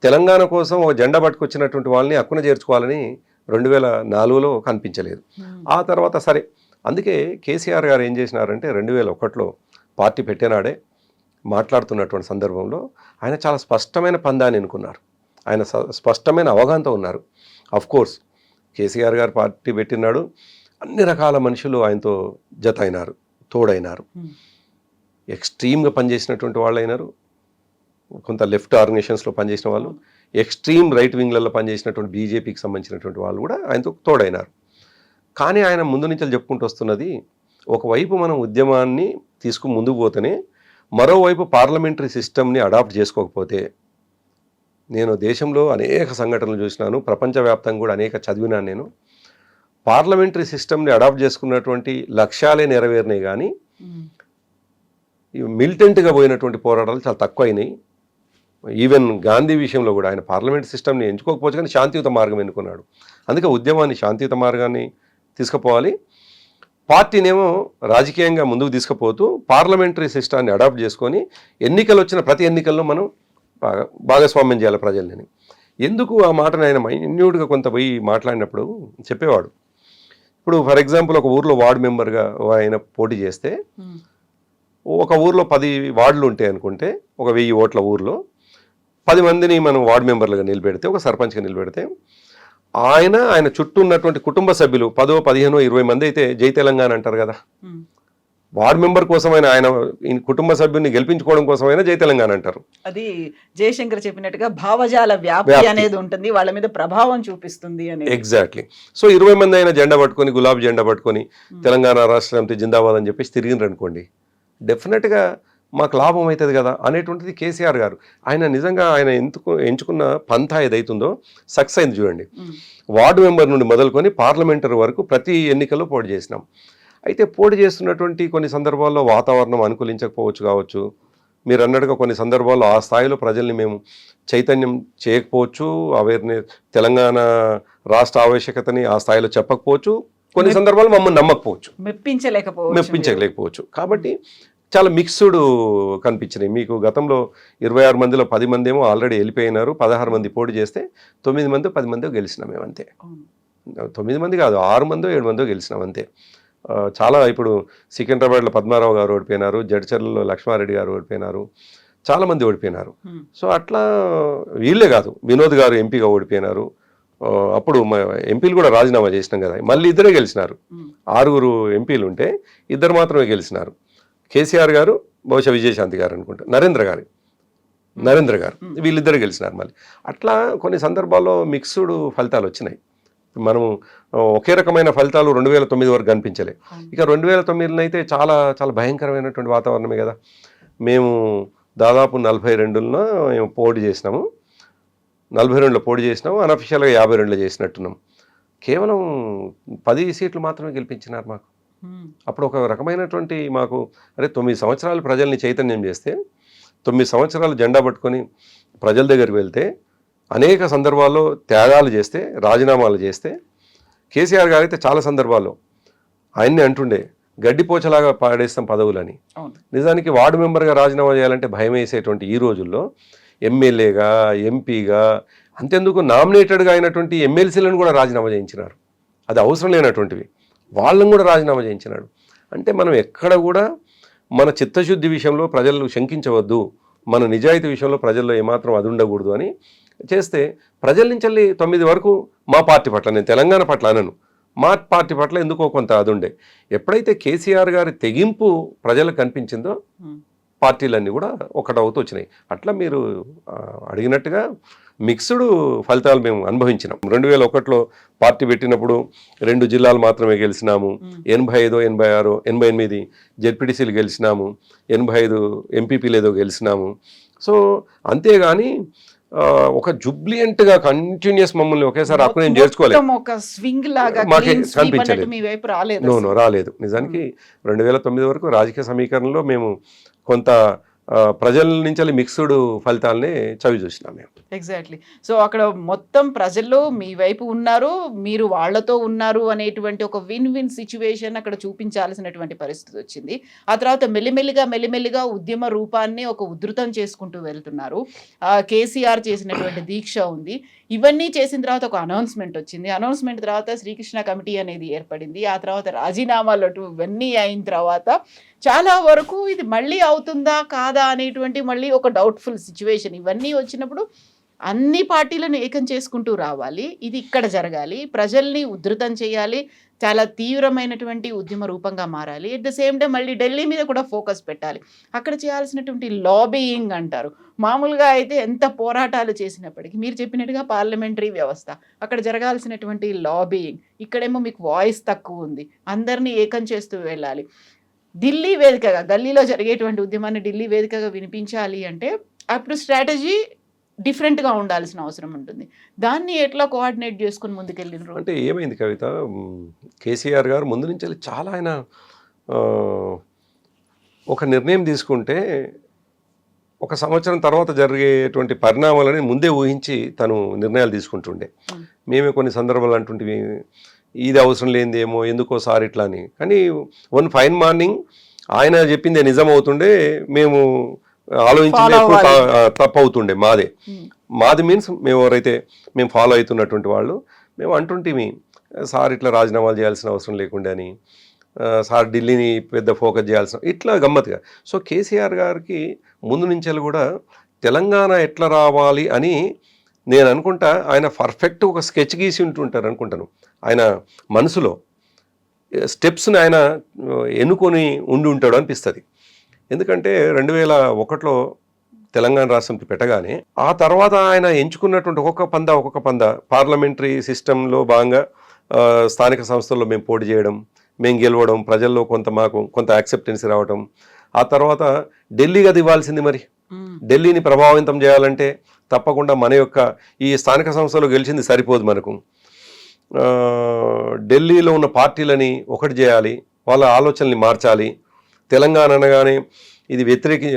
తెలంగాణ కోసం ఒక జెండా పట్టుకొచ్చినటువంటి వాళ్ళని హక్కున చేర్చుకోవాలని 2004లో కనిపించలేదు. ఆ తర్వాత సరే, అందుకే కేసీఆర్ గారు ఏం చేసినారంటే 2001లో పార్టీ పెట్టేనాడే మాట్లాడుతున్నటువంటి సందర్భంలో ఆయన చాలా స్పష్టమైన పందాన్ని ఎన్నుకున్నారు. ఆయన స్పష్టమైన అవగాహనతో ఉన్నారు. అఫ్కోర్స్ కేసీఆర్ గారు పార్టీ పెట్టినాడు, అన్ని రకాల మనుషులు ఆయనతో జత అయినారు, తోడైనారు, ఎక్స్ట్రీమ్గా పనిచేసినటువంటి వాళ్ళు అయినారు, కొంత లెఫ్ట్ ఆర్గనైజేషన్స్లో పనిచేసిన వాళ్ళు, ఎక్స్ట్రీమ్ రైట్ వింగ్లలో పనిచేసినటువంటి బీజేపీకి సంబంధించినటువంటి వాళ్ళు కూడా ఆయనతో తోడైనారు. కానీ ఆయన ముందు నుంచి చెప్పుకుంటూ వస్తున్నది, ఒకవైపు మనం ఉద్యమాన్ని ముందుకు పోతేనే మరోవైపు పార్లమెంటరీ సిస్టమ్ని అడాప్ట్ చేసుకోకపోతే, నేను దేశంలో అనేక సంఘటనలు చూసినాను, ప్రపంచవ్యాప్తంగా కూడా అనేక చదివినాను. నేను పార్లమెంటరీ సిస్టమ్ని అడాప్ట్ చేసుకున్నటువంటి లక్ష్యాలే నెరవేరినాయి, కానీ మిలిటెంట్గా పోయినటువంటి పోరాటాలు చాలా తక్కువ అయినాయి. ఈవెన్ గాంధీ విషయంలో కూడా ఆయన పార్లమెంట్ సిస్టమ్ని ఎంచుకోకపోవచ్చు, కానీ శాంతియుత మార్గం ఎన్నుకున్నాడు. అందుకే ఉద్యమాన్ని శాంతియుత మార్గాన్ని తీసుకుపోవాలి, పార్టీనేమో రాజకీయంగా ముందుకు తీసుకుపోతూ పార్లమెంటరీ సిస్టాన్ని అడాప్ట్ చేసుకొని ఎన్నికలు వచ్చిన ప్రతి ఎన్నికల్లో మనం భాగస్వామ్యం చేయాలి ప్రజల్ని. ఎందుకు ఆ మాటను ఆయన మైన్యూట్గా కొంత పోయి మాట్లాడినప్పుడు చెప్పేవాడు. ఇప్పుడు ఫర్ ఎగ్జాంపుల్ ఒక ఊర్లో వార్డు మెంబర్గా ఆయన పోటీ చేస్తే, ఒక ఊర్లో 10 వార్డులు ఉంటాయి అనుకుంటే, ఒక 1000 ఓట్ల ఊర్లో 10 మందిని మనం వార్డు మెంబర్లుగా నిలబెడితే, ఒక సర్పంచ్గా నిలబెడితే, ఆయన చుట్టూ ఉన్నటువంటి కుటుంబ సభ్యులు 10, 15, 20 మంది అయితే జై తెలంగాణ అంటారు కదా. వార్డు మెంబర్ కోసమైనా, ఆయన కుటుంబ సభ్యుని గెలిపించుకోవడం కోసమైనా జై తెలంగాణ అంటారు. అది జయశంకర్ చెప్పినట్టుగా భావజాల వ్యాప్తి అనేది ఉంటుంది, వాళ్ళ మీద ప్రభావం చూపిస్తుంది అని. ఎగ్జాక్ట్లీ. సో 20 మంది అయినా జెండా పట్టుకొని, గులాబీ జెండా పట్టుకొని తెలంగాణ రాష్ట్ర సమితి జిందాబాద్ అని చెప్పేసి తిరిగినారు అనుకోండి, డెఫినెట్గా మాకు లాభం అవుతుంది కదా అనేటువంటిది కేసీఆర్ గారు. ఆయన నిజంగా ఆయన ఎంచుకున్న పంథా ఏదైతుందో సక్సెస్ అయింది చూడండి. వార్డు మెంబర్ నుండి మొదలుకొని పార్లమెంటరీ వరకు ప్రతి ఎన్నికల్లో పోటీ చేసినాం. అయితే పోటీ చేస్తున్నటువంటి కొన్ని సందర్భాల్లో వాతావరణం అనుకూలించకపోవచ్చు కావచ్చు, మీరు అన్నట్టుగా కొన్ని సందర్భాల్లో ఆ స్థాయిలో ప్రజల్ని మేము చైతన్యం చేయకపోవచ్చు, అవేర్నెస్ తెలంగాణ రాష్ట్ర ఆవశ్యకతని ఆ స్థాయిలో చెప్పకపోవచ్చు, కొన్ని సందర్భాల్లో మమ్మల్ని నమ్మకపోవచ్చు, మెప్పించలేకపోవచ్చు. కాబట్టి చాలా మిక్స్డ్ కనిపించినాయి. మీకు గతంలో 26 మందిలో 10 మంది ఏమో ఆల్రెడీ వెళ్ళిపోయినారు, 16 మంది పోటీ చేస్తే 9 మంది 10 మంది గెలిచినాం మేము అంతే. 9 మంది కాదు, 6 మందో 7 మందో గెలిచినాం అంతే. చాలా ఇప్పుడు సికింద్రాబాద్లో పద్మారావు గారు ఓడిపోయినారు, జడ్చర్లలో లక్ష్మారెడ్డి గారు ఓడిపోయినారు, చాలామంది ఓడిపోయినారు. సో అట్లా వీళ్ళే కాదు, వినోద్ గారు ఎంపీగా ఓడిపోయినారు. అప్పుడు ఎంపీలు కూడా రాజీనామా చేసినాం కదా, మళ్ళీ ఇద్దరే గెలిచినారు. 6 ఎంపీలు ఉంటే 2 మాత్రమే గెలిచినారు. కేసీఆర్ గారు, బహుశా విజయశాంతి గారు అనుకుంటా, నరేంద్ర గారు, వీళ్ళిద్దరు గెలిచినారు. మళ్ళీ అట్లా కొన్ని సందర్భాల్లో మిక్స్డ్ ఫలితాలు వచ్చినాయి. మనము ఒకే రకమైన ఫలితాలు 2009 వరకు కనిపించలే. ఇక 2009లో అయితే చాలా చాలా భయంకరమైనటువంటి వాతావరణమే కదా. మేము దాదాపు 42లో మేము పోటీ చేసినాము, 42లో పోటీ చేసినాము, అన్అఫిషియల్గా 52లో చేసినట్టున్నాం. కేవలం 10 సీట్లు మాత్రమే గెలిపించినారు మాకు. అప్పుడు ఒక రకమైనటువంటి మాకు, అరే 9 సంవత్సరాలు ప్రజల్ని చైతన్యం చేస్తే, 9 సంవత్సరాలు జెండా పట్టుకొని ప్రజల దగ్గరికి వెళ్తే, అనేక సందర్భాల్లో త్యాగాలు చేస్తే, రాజీనామాలు చేస్తే, కేసీఆర్ గారు అయితే చాలా సందర్భాల్లో ఆయన్ని అంటుండే గడ్డిపోచలాగా పాడేస్తాం పదవులని. నిజానికి వార్డు మెంబర్గా రాజీనామా చేయాలంటే భయం వేసేటువంటి ఈ రోజుల్లో ఎమ్మెల్యేగా, ఎంపీగా, అంతెందుకు నామినేటెడ్గా అయినటువంటి ఎమ్మెల్సీలను కూడా రాజీనామా చేయించినారు. అది అవసరం లేనటువంటివి వాళ్ళని కూడా రాజీనామా చేయించినాడు. అంటే మనం ఎక్కడ కూడా మన చిత్తశుద్ధి విషయంలో ప్రజలు శంకించవద్దు, మన నిజాయితీ విషయంలో ప్రజల్లో ఏమాత్రం అది ఉండకూడదు అని చేస్తే, ప్రజల నుంచి వెళ్ళి 9 వరకు మా పార్టీ పట్ల, నేను తెలంగాణ పట్ల అనను, మా పార్టీ పట్ల ఎందుకో కొంత అది ఉండే. ఎప్పుడైతే కేసీఆర్ గారి తెగింపు ప్రజలకు కనిపించిందో పార్టీలన్నీ కూడా ఒకటవుతూ వచ్చినాయి. అట్లా మీరు అడిగినట్టుగా మిక్స్డ్ ఫలితాలు మేము అనుభవించినాం. 2001లో పార్టీ పెట్టినప్పుడు 2 జిల్లాలు మాత్రమే గెలిచినాము, 85, 86, 88 జెడ్పీటీసీలు గెలిచినాము, 85 ఎంపీపీలు ఏదో గెలిచినాము. సో అంతేగాని ఒక జుబ్లియంట్గా కంటిన్యూస్ మమ్మల్ని ఒకేసారి అక్కడ నేను చేర్చుకోలేదు, మాకు కనిపించలేదు, రాలేదు. నిజానికి 2009 వరకు రాజకీయ సమీకరణలో మేము కొంత ప్రజల నుంచి మిక్స్డ్ ఫలితాలనే చవి చూసినాం మేము. ఎగ్జాక్ట్లీ. సో అక్కడ మొత్తం ప్రజల్లో మీ వైపు ఉన్నారు, మీరు వాళ్లతో ఉన్నారు అనేటువంటి ఒక విన్ విన్ సిచ్యువేషన్ అక్కడ చూపించాల్సినటువంటి పరిస్థితి వచ్చింది. ఆ తర్వాత మెల్లిమెల్లిగా ఉద్యమ రూపాన్ని ఒక ఉధృతం చేసుకుంటూ వెళ్తున్నారు. కేసీఆర్ చేసినటువంటి దీక్ష ఉంది. ఇవన్నీ చేసిన తర్వాత ఒక అనౌన్స్మెంట్ వచ్చింది. అనౌన్స్మెంట్ తర్వాత శ్రీకృష్ణ కమిటీ అనేది ఏర్పడింది. ఆ తర్వాత రాజీనామాలు ఇవన్నీ అయిన తర్వాత చాలా వరకు ఇది మళ్ళీ అవుతుందా కాదా అనేటువంటి మళ్ళీ ఒక డౌట్ఫుల్ సిచ్యువేషన్. ఇవన్నీ వచ్చినప్పుడు అన్ని పార్టీలను ఏకం చేసుకుంటూ రావాలి, ఇది ఇక్కడ జరగాలి, ప్రజల్ని ఉధృతం చేయాలి, చాలా తీవ్రమైనటువంటి ఉద్యమ రూపంగా మారాలి. ఎట్ ద సేమ్ టైం మళ్ళీ ఢిల్లీ మీద కూడా ఫోకస్ పెట్టాలి. అక్కడ చేయాల్సినటువంటి లాబీయింగ్ అంటారు. మామూలుగా అయితే ఎంత పోరాటాలు చేసినప్పటికీ మీరు చెప్పినట్టుగా పార్లమెంటరీ వ్యవస్థ, అక్కడ జరగాల్సినటువంటి లాబీయింగ్, ఇక్కడేమో మీకు వాయిస్ తక్కువ ఉంది, అందరినీ ఏకం చేస్తూ వెళ్ళాలి. ఢిల్లీ వేదికగా గల్లీలో జరిగేటువంటి ఉద్యమాన్ని ఢిల్లీ వేదికగా వినిపించాలి అంటే అప్పుడు స్ట్రాటజీ డిఫరెంట్గా ఉండాల్సిన అవసరం ఉంటుంది. దాన్ని ఎట్లా కోఆర్డినేట్ చేసుకుని ముందుకెళ్ళినారు? అంటే ఏమైంది కవిత, కేసీఆర్ గారు ముందు నుంచి చాలా ఆయన ఒక నిర్ణయం తీసుకుంటే ఒక సంవత్సరం తర్వాత జరిగేటువంటి పరిణామాలని ముందే ఊహించి తను నిర్ణయాలు తీసుకుంటుండే. మేమే కొన్ని సందర్భాలు అంటుంటివి, ఇది అవసరం లేనిదేమో ఎందుకోసారి ఇట్లా అని. కానీ వన్ ఫైన్ మార్నింగ్ ఆయన చెప్పిందే నిజం అవుతుండే, మేము ఆలోచించింది తప్పు అవుతుండే. మాది మీన్స్ మేము ఎవరైతే మేము ఫాలో అవుతున్నటువంటి వాళ్ళు మేము అంటుంటిమి, సార్ ఇట్లా రాజీనామాలు చేయాల్సిన అవసరం లేకుండా అని, సార్ ఢిల్లీని పెద్ద ఫోకస్ చేయాల్సిన, ఇట్లా గమ్మత్తుగా. సో కేసీఆర్ గారికి ముందు నుంచి కూడా తెలంగాణ ఎట్లా రావాలి అని నేను అనుకుంటా, ఆయన పర్ఫెక్ట్ ఒక స్కెచ్ గీసి ఉంటుంటారు అనుకుంటాను. ఆయన మనసులో స్టెప్స్ని ఆయన ఎన్నుకొని ఉండి ఉంటాడు అనిపిస్తుంది. ఎందుకంటే 2001లో తెలంగాణ రాష్ట్రం పెట్టగానే ఆ తర్వాత ఆయన ఎంచుకున్నటువంటి ఒక్కొక్క పంద పార్లమెంటరీ సిస్టంలో భాగంగా స్థానిక సంస్థల్లో మేము పోటీ చేయడం, మేము గెలవడం, ప్రజల్లో మాకు కొంత యాక్సెప్టెన్స్ రావడం. ఆ తర్వాత ఢిల్లీ అది ఇవ్వాల్సింది. మరి ఢిల్లీని ప్రభావితం చేయాలంటే తప్పకుండా మన యొక్క ఈ స్థానిక సంస్థలో గెలిచింది సరిపోదు, మనకు ఢిల్లీలో ఉన్న పార్టీలని ఒకటి చేయాలి, వాళ్ళ ఆలోచనల్ని మార్చాలి. తెలంగాణ అనగానే ఇది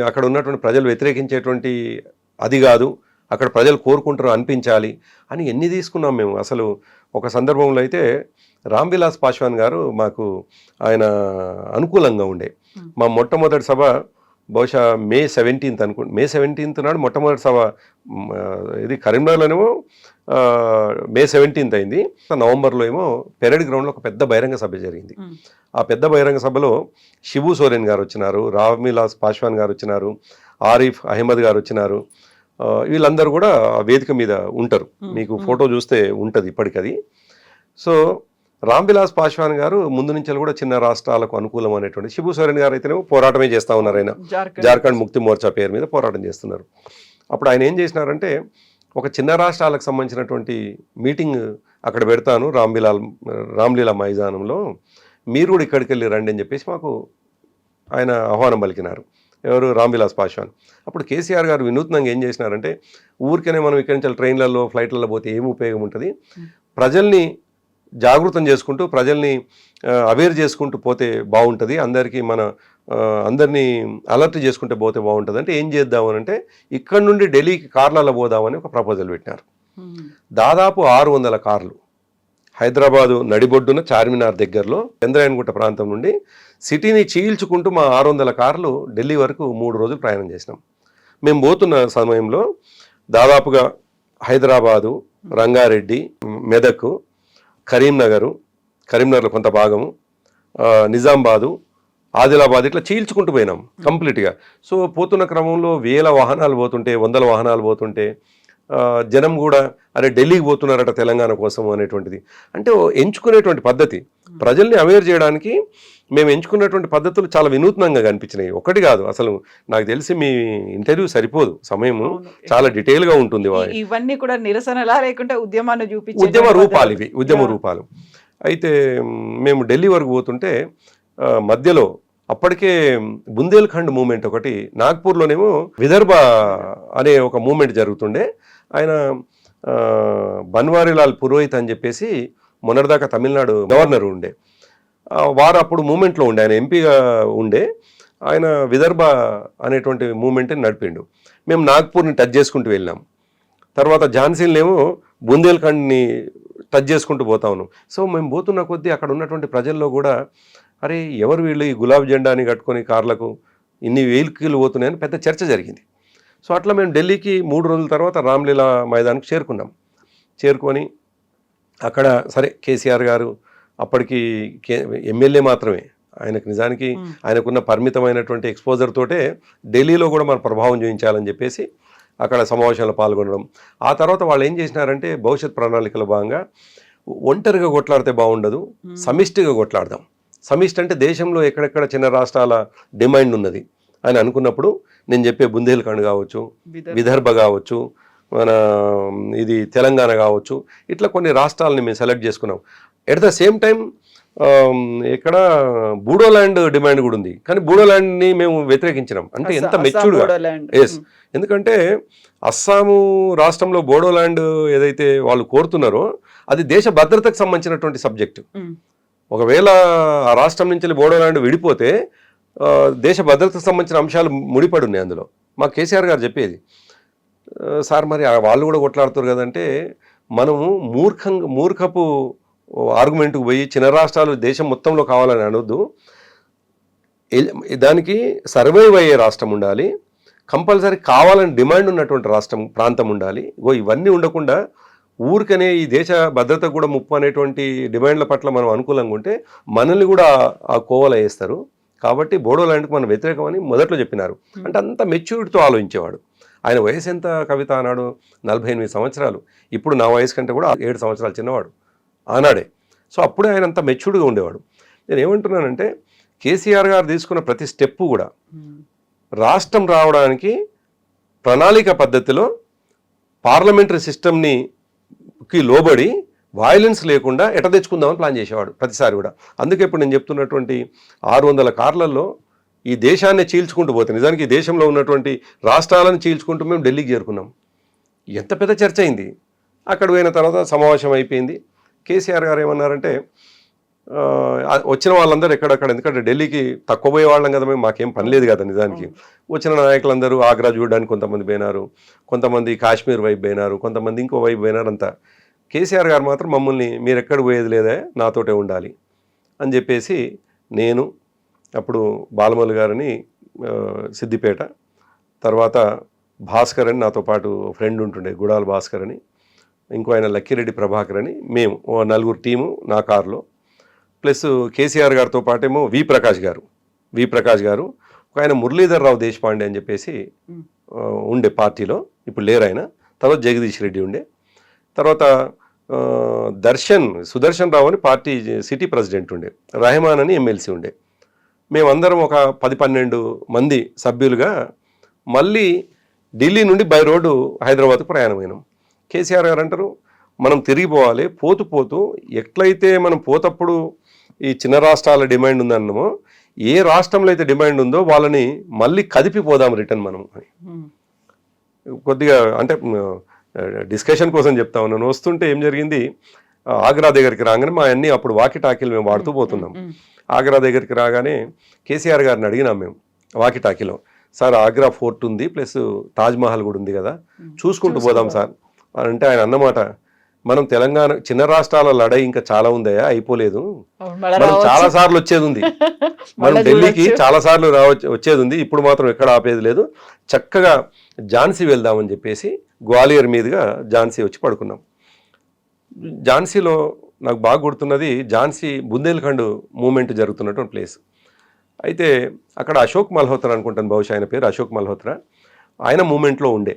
అక్కడ ఉన్నటువంటి ప్రజలు వ్యతిరేకించేటువంటి అది కాదు, అక్కడ ప్రజలు కోరుకుంటారు అనిపించాలి అని ఎన్ని తీసుకున్నాం మేము. అసలు ఒక సందర్భంలో అయితే రామ్విలాస్ పాశ్వాన్ గారు మాకు ఆయన అనుకూలంగా ఉండే. మా మొట్టమొదటి సభ బహుశా మే 17 నాడు మొట్టమొదటి సభ ఇది కరీంనగర్లోనేమో మే 17 అయింది. నవంబర్లో ఏమో పెరేడ్ గ్రౌండ్లో ఒక పెద్ద బహిరంగ సభ జరిగింది. ఆ పెద్ద బహిరంగ సభలో శిబు సోరెన్ గారు వచ్చినారు, రామ్విలాస్ పాశ్వాన్ గారు వచ్చినారు, ఆరిఫ్ అహ్మద్ గారు వచ్చినారు. వీళ్ళందరూ కూడా వేదిక మీద ఉంటారు, మీకు ఫోటో చూస్తే ఉంటుంది ఇప్పటికది. సో రామ్విలాస్ పాశ్వాన్ గారు ముందు నుంచి కూడా చిన్న రాష్ట్రాలకు అనుకూలం అనేటువంటి, శిబు సోరెన్ గారు అయితేనేమో పోరాటమే చేస్తూ ఉన్నారు. ఆయన జార్ఖండ్ ముక్తి మోర్చా పేరు మీద పోరాటం చేస్తున్నారు. అప్పుడు ఆయన ఏం చేసినారంటే, ఒక చిన్న రాష్ట్రాలకు సంబంధించినటువంటి మీటింగ్ అక్కడ పెడతాను రామ్లీలా మైదానంలో, మీరు కూడా ఇక్కడికి వెళ్ళి రండి అని చెప్పేసి మాకు ఆయన ఆహ్వానం పలికినారు. ఎవరు? రామ్విలాస్ పాశ్వాన్. అప్పుడు కేసీఆర్ గారు వినూత్నంగా ఏం చేసినారంటే, ఊరికనే మనం ఇక్కడి నుంచి ట్రైన్లలో ఫ్లైట్లలో పోతే ఏమి ఉపయోగం ఉంటుంది, ప్రజల్ని జాగృతం చేసుకుంటూ ప్రజల్ని అవేర్ చేసుకుంటూ పోతే బాగుంటుంది, అందరినీ అలర్ట్ చేసుకుంటూ పోతే బాగుంటుంది. అంటే ఏం చేద్దామని అంటే, ఇక్కడ నుండి ఢిల్లీకి కార్లలో పోదామని ఒక ప్రపోజల్ పెట్టినారు. దాదాపు 600 కార్లు హైదరాబాదు నడిబొడ్డున చార్మినార్ దగ్గరలో చంద్రాయనగుట్ట ప్రాంతం నుండి సిటీని చీల్చుకుంటూ మా 600 కార్లు ఢిల్లీ వరకు 3 రోజులు ప్రయాణం చేసినాం. మేము పోతున్న సమయంలో దాదాపుగా హైదరాబాదు, రంగారెడ్డి, మెదక్, కరీంనగర్లో కొంత భాగము, నిజామాబాదు, ఆదిలాబాద్, ఇట్లా చీల్చుకుంటూ పోయినాం కంప్లీట్గా. సో పోతున్న క్రమంలో 1000 వాహనాలు పోతుంటే, 100 వాహనాలు పోతుంటే జనం కూడా అరే ఢిల్లీకి పోతున్నారట తెలంగాణ కోసం అనేటువంటిది. అంటే ఎంచుకునేటువంటి పద్ధతి, ప్రజల్ని అవేర్ చేయడానికి మేము ఎంచుకున్నటువంటి పద్ధతులు చాలా వినూత్నంగా కనిపించినాయి. ఒకటి కాదు, అసలు నాకు తెలిసి మీ ఇంటర్వ్యూ సరిపోదు, సమయము చాలా డీటెయిల్గా ఉంటుంది. ఇవన్నీ కూడా నిరసనలా లేకుంటే ఉద్యమాన్ని చూపించే ఉద్యమ రూపాలు. అయితే మేము ఢిల్లీ వరకు పోతుంటే మధ్యలో అప్పటికే బుందేల్ఖండ్ మూమెంట్ ఒకటి, నాగ్పూర్లోనేమో విదర్భ అనే ఒక మూమెంట్ జరుగుతుండే. ఆయన బన్వారీలాల్ పురోహిత్ అని చెప్పేసి మొన్నటిదాకా తమిళనాడు గవర్నర్ ఉండే, వారు అప్పుడు మూమెంట్లో ఉండే, ఆయన ఎంపీగా ఉండే. ఆయన విదర్భ అనేటువంటి మూమెంట్ని నడిపిండు. మేము నాగ్పూర్ని టచ్ చేసుకుంటూ వెళ్ళినాం. తర్వాత ఝాన్సీనేమో బుందేల్ఖండ్ని టచ్ చేసుకుంటూ పోతా ఉన్నాం. సో మేము పోతున్న కొద్దీ అక్కడ ఉన్నటువంటి ప్రజల్లో కూడా అరే ఎవరు వీళ్ళు ఈ గులాబీ జెండాని కట్టుకొని కార్లకు ఇన్ని వెహికల్ పోతున్నాయని పెద్ద చర్చ జరిగింది. సో అట్లా మేము ఢిల్లీకి 3 రోజుల తర్వాత రామ్లీలా మైదానికి చేరుకొని అక్కడ సరే కేసీఆర్ గారు అప్పటికి ఎమ్మెల్యే మాత్రమే, ఆయనకు నిజానికి ఆయనకున్న పరిమితమైనటువంటి ఎక్స్పోజర్ తోటే ఢిల్లీలో కూడా మన ప్రభావం చూపించాలని చెప్పేసి అక్కడ సమావేశంలో పాల్గొనడం. ఆ తర్వాత వాళ్ళు ఏం చేసినారంటే భవిష్యత్ ప్రణాళికలో భాగంగా ఒంటరిగా కొట్లాడితే బాగుండదు, సమిష్టిగా కొట్లాడదాం. సమిష్టి అంటే దేశంలో ఎక్కడెక్కడ చిన్న రాష్ట్రాల డిమాండ్ ఉన్నది అని అనుకున్నప్పుడు నేను చెప్పే బుందేల్ఖండ్ కావచ్చు, విదర్భ కావచ్చు, మన ఇది తెలంగాణ కావచ్చు, ఇట్లా కొన్ని రాష్ట్రాలని మేము సెలెక్ట్ చేసుకున్నాం. ఎట్ ద సేమ్ టైం ఇక్కడ బూడోల్యాండ్ డిమాండ్ కూడా ఉంది. కానీ బూడోల్యాండ్ని మేము వ్యతిరేకించినాం. అంటే ఎంత మెచ్యూర్డ్గా. ఎస్, ఎందుకంటే అస్సాము రాష్ట్రంలో బోడోల్యాండ్ ఏదైతే వాళ్ళు కోరుతున్నారో అది దేశ భద్రతకు సంబంధించినటువంటి సబ్జెక్టు. ఒకవేళ ఆ రాష్ట్రం నుంచి బోడోల్యాండ్ విడిపోతే దేశ భద్రతకు సంబంధించిన అంశాలు ముడిపడి ఉన్నాయి అందులో. మా కేసీఆర్ గారు చెప్పేది, సార్ మరి వాళ్ళు కూడా కొట్లాడుతారు కదంటే, మనము మూర్ఖపు ఆర్గ్యుమెంట్కి పోయి చిన్న రాష్ట్రాలు దేశం మొత్తంలో కావాలని అనొద్దు. దానికి సర్వైవ్ అయ్యే రాష్ట్రం ఉండాలి, కంపల్సరీ కావాలని డిమాండ్ ఉన్నటువంటి ప్రాంతం ఉండాలి. ఇవన్నీ ఉండకుండా ఊరికనే ఈ దేశ భద్రతకు కూడా ముప్పు అనేటువంటి డిమాండ్ల పట్ల మనం అనుకూలంగా ఉంటే మనల్ని కూడా ఆ కోవల వేస్తారు. కాబట్టి బోడోల్యాండ్కి మనం వ్యతిరేకమని మొదట్లో చెప్పినారు. అంటే అంత మెచ్యూరిటీతో ఆలోచించేవాడు. ఆయన వయసు ఎంత కవిత ఆనాడు? 48 సంవత్సరాలు. ఇప్పుడు నా వయసు కంటే కూడా 7 సంవత్సరాలు చిన్నవాడు ఆనాడే. సో అప్పుడే ఆయన అంత మెచ్యూర్డ్గా ఉండేవాడు. నేను ఏమంటున్నానంటే కేసీఆర్ గారు తీసుకున్న ప్రతి స్టెప్పు కూడా రాష్ట్రం రావడానికి ప్రణాళిక పద్ధతిలో పార్లమెంటరీ సిస్టమ్ని లోబడి వయలెన్స్ లేకుండా ఎట తెచ్చుకుందామని ప్లాన్ చేసేవాడు ప్రతిసారి కూడా. అందుకే ఇప్పుడు నేను చెప్తున్నటువంటి 600 కార్లలో ఈ దేశాన్ని చీల్చుకుంటూ పోతే, నిజానికి ఈ దేశంలో ఉన్నటువంటి రాష్ట్రాలను చీల్చుకుంటూ మేము ఢిల్లీకి చేరుకున్నాం. ఎంత పెద్ద చర్చ అయింది. అక్కడ పోయిన తర్వాత సమావేశం అయిపోయింది. కేసీఆర్ గారు ఏమన్నారంటే, వచ్చిన వాళ్ళందరూ ఎక్కడక్కడ, ఎందుకంటే ఢిల్లీకి తక్కువ పోయే వాళ్ళం కదా మేము, మాకేం పని లేదు కదా నిజానికి. వచ్చిన నాయకులందరూ ఆగ్రా చూడడానికి కొంతమంది పోయినారు, కొంతమంది కాశ్మీర్ వైపు పోయినారు, కొంతమంది ఇంకో వైపు పోయినారు. అంతా కేసీఆర్ గారు మాత్రం మమ్మల్ని మీరు ఎక్కడ పోయేది లేదా, నాతోటే ఉండాలి అని చెప్పేసి, నేను అప్పుడు బాలమల్లి గారిని సిద్దిపేట, తర్వాత భాస్కర్ అని నాతో పాటు ఫ్రెండ్ ఉంటుండే గాడాల భాస్కర్ అని, ఇంకో ఆయన లక్కిరెడ్డి ప్రభాకర్ అని, మేము 4 టీము నా కారులో, ప్లస్ కేసీఆర్ గారితో పాటేమో వి ప్రకాష్ గారు, ఒక ఆయన మురళీధర్ రావు దేశపాండే అని చెప్పేసి ఉండే పార్టీలో, ఇప్పుడు లేరు ఆయన. తర్వాత జగదీష్ రెడ్డి ఉండే, తర్వాత సుదర్శన్ రావు అని పార్టీ సిటీ ప్రెసిడెంట్ ఉండే, రెహమాన్ అని ఎమ్మెల్సీ ఉండే. మేమందరం ఒక 10-12 మంది సభ్యులుగా మళ్ళీ ఢిల్లీ నుండి బై రోడ్డు హైదరాబాద్కు ప్రయాణమైనాం. కేసీఆర్ గారు అంటారు, మనం తిరిగిపోవాలి, పోతూ ఎట్లయితే మనం పోతప్పుడు ఈ చిన్న రాష్ట్రాల డిమాండ్ ఉందన్నామో, ఏ రాష్ట్రంలో అయితే డిమాండ్ ఉందో వాళ్ళని మళ్ళీ కదిపిపోదాం రిటర్న్ మనం అని. కొద్దిగా అంటే డిస్కషన్ కోసం చెప్తా ఉన్నాను. వస్తుంటే ఏం జరిగింది, ఆగ్రా దగ్గరికి రాగానే మా అన్నీ అప్పుడు వాకి టాకీలు మేము వాడుతూ పోతున్నాం. ఆగ్రా దగ్గరికి రాగానే కేసీఆర్ గారిని అడిగినాం మేము వాకి టాకీలో, సార్ ఆగ్రా ఫోర్ట్ ఉంది, ప్లస్ తాజ్మహల్ కూడా ఉంది కదా, చూసుకుంటూ పోదాం సార్ అంటే ఆయన అన్నమాట, మనం తెలంగాణ చిన్న రాష్ట్రాల లడాయి ఇంకా చాలా ఉందయా, అయిపోలేదు, మనం చాలా సార్లు వచ్చేది ఉంది, మనం ఢిల్లీకి చాలా సార్లు వచ్చేది ఉంది, ఇప్పుడు మాత్రం ఎక్కడ ఆపేది లేదు, చక్కగా ఝాన్సీ వెళ్దామని చెప్పేసి గ్వాలియర్ మీదుగా ఝాన్సీ వచ్చి పడుకున్నాం. ఝాన్సీలో నాకు బాగా గుర్తున్నది, ఝాన్సీ బుందేల్ఖండ్ మూమెంట్ జరుగుతున్నటువంటి ప్లేస్. అయితే అక్కడ అశోక్ మల్హోత్రా అనుకుంటాను, బహుశా ఆయన పేరు అశోక్ మల్హోత్రా, ఆయన మూమెంట్లో ఉండే,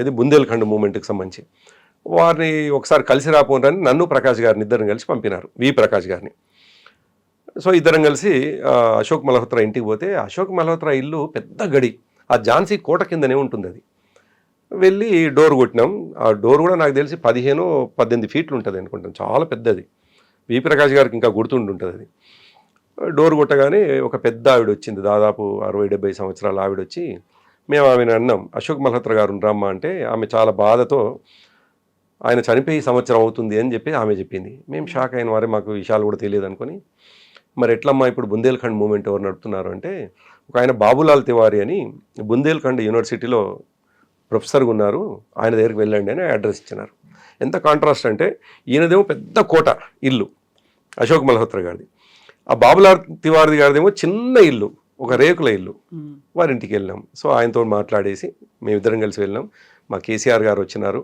ఇది బుందేల్ఖండ్ మూమెంట్కి సంబంధించి. వారిని ఒకసారి కలిసి రాపోనని నన్ను ప్రకాష్ గారిని ఇద్దరం కలిసి పంపినారు, వి ప్రకాష్ గారిని. సో ఇద్దరం కలిసి అశోక్ మల్హోత్రా ఇంటికి పోతే, అశోక్ మల్హోత్రా ఇల్లు పెద్ద గడి, ఆ ఝాన్సీ కోట కిందనే ఉంటుంది. అది వెళ్ళి డోర్ కొట్టినాం. ఆ డోర్ కూడా నాకు తెలిసి 15-18 ఫీట్లు ఉంటుంది అనుకుంటాను, చాలా పెద్దది. వి ప్రకాష్ గారికి ఇంకా గుర్తుంటుంది అది. డోర్ కొట్టగానే ఒక పెద్ద ఆవిడ వచ్చింది, దాదాపు 60-70 సంవత్సరాల ఆవిడ వచ్చి, మేము ఆమెను అన్నాం, అశోక్ మల్హోత్రా గారు రమ్మా అంటే, ఆమె చాలా బాధతో ఆయన చనిపోయి సంవత్సరం అవుతుంది అని చెప్పి ఆమె చెప్పింది. మేము షాక్ అయిన వారే, మాకు విషయాలు కూడా తెలియదు అనుకొని, మరి ఎట్లమ్మా ఇప్పుడు బుందేల్ఖండ్ మూమెంట్ ఎవరు నడుపుతున్నారు అంటే, ఒక ఆయన బాబులాల్ తివారీ అని బుందేల్ఖండ్ యూనివర్సిటీలో ప్రొఫెసర్గా ఉన్నారు, ఆయన దగ్గరికి వెళ్ళండి అని అడ్రస్ ఇచ్చినారు. ఎంత కాంట్రాస్ట్ అంటే, ఈయనదేమో పెద్ద కోట ఇల్లు అశోక్ మల్హోత్రా గారిది, ఆ బాబులాల్ తివారీ గారిదేమో చిన్న ఇల్లు, ఒక రేకుల ఇల్లు. వారింటికి వెళ్ళినాం. సో ఆయనతో మాట్లాడేసి మేమిద్దరం కలిసి వెళ్ళినాం. మా కేసీఆర్ గారు వచ్చినారు,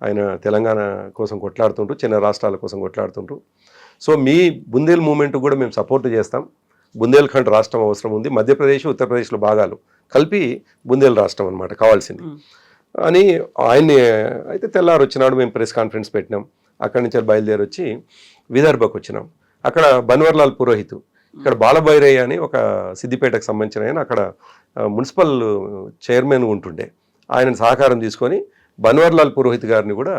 ఆయన తెలంగాణ కోసం కొట్లాడుతుంటారు, చిన్న రాష్ట్రాల కోసం కొట్లాడుతుంటారు. సో మీ బుందేల్ మూమెంట్ కూడా మేము సపోర్ట్ చేస్తాం, బుందేల్ఖండ్ రాష్ట్రం అవసరం ఉంది, మధ్యప్రదేశ్ ఉత్తరప్రదేశ్లో భాగాలు కలిపి బుందేల్ రాష్ట్రం అనమాట కావాల్సింది. అని ఆయన్ని అయితే తెల్లారు వచ్చినాడు. మేము ప్రెస్ కాన్ఫరెన్స్ పెట్టినాం. అక్కడి నుంచి బయలుదేరి వచ్చి విదర్భకు వచ్చినాం. అక్కడ బన్వర్లాల్ పురోహిత్, ఇక్కడ బాలభైరయ్య అని ఒక సిద్దిపేటకు సంబంధించిన ఆయన అక్కడ మున్సిపల్ చైర్మన్ ఉంటుండే. ఆయన సహకారం తీసుకొని బన్వర్లాల్ పురోహిత్ గారిని కూడా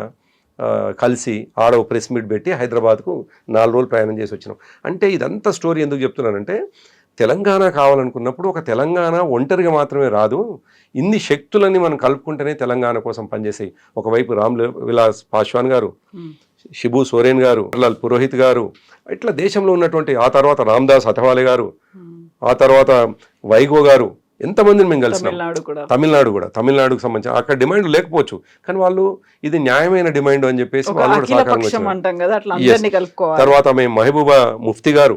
కలిసి ఆడ ప్రెస్ మీట్ పెట్టి హైదరాబాద్కు 4 రోజులు ప్రయాణం చేసి వచ్చినాం. అంటే ఇదంతా స్టోరీ ఎందుకు చెప్తున్నానంటే, తెలంగాణ కావాలనుకున్నప్పుడు ఒక తెలంగాణ ఒంటరిగా మాత్రమే రాదు, ఇన్ని శక్తులని మనం కలుపుకుంటేనే తెలంగాణ కోసం పనిచేసాయి. ఒకవైపు రామ్ విలాస్ పాశ్వాన్ గారు, షిబు సోరెన్ గారు, లాల్ పురోహిత్ గారు, ఇట్లా దేశంలో ఉన్నటువంటి ఆ తర్వాత రామ్దాస్ అథవాలే గారు, ఆ తర్వాత వైగో గారు, ఎంతమందిని మేము కలిసినాం. తమిళనాడుకు సంబంధించిన అక్కడ డిమాండ్ లేకపోవచ్చు, కానీ వాళ్ళు ఇది న్యాయమైన డిమాండ్ అని చెప్పేసి వాళ్ళు కూడా సహకారం. తర్వాత మేము మహబూబా ముఫ్తీ గారు,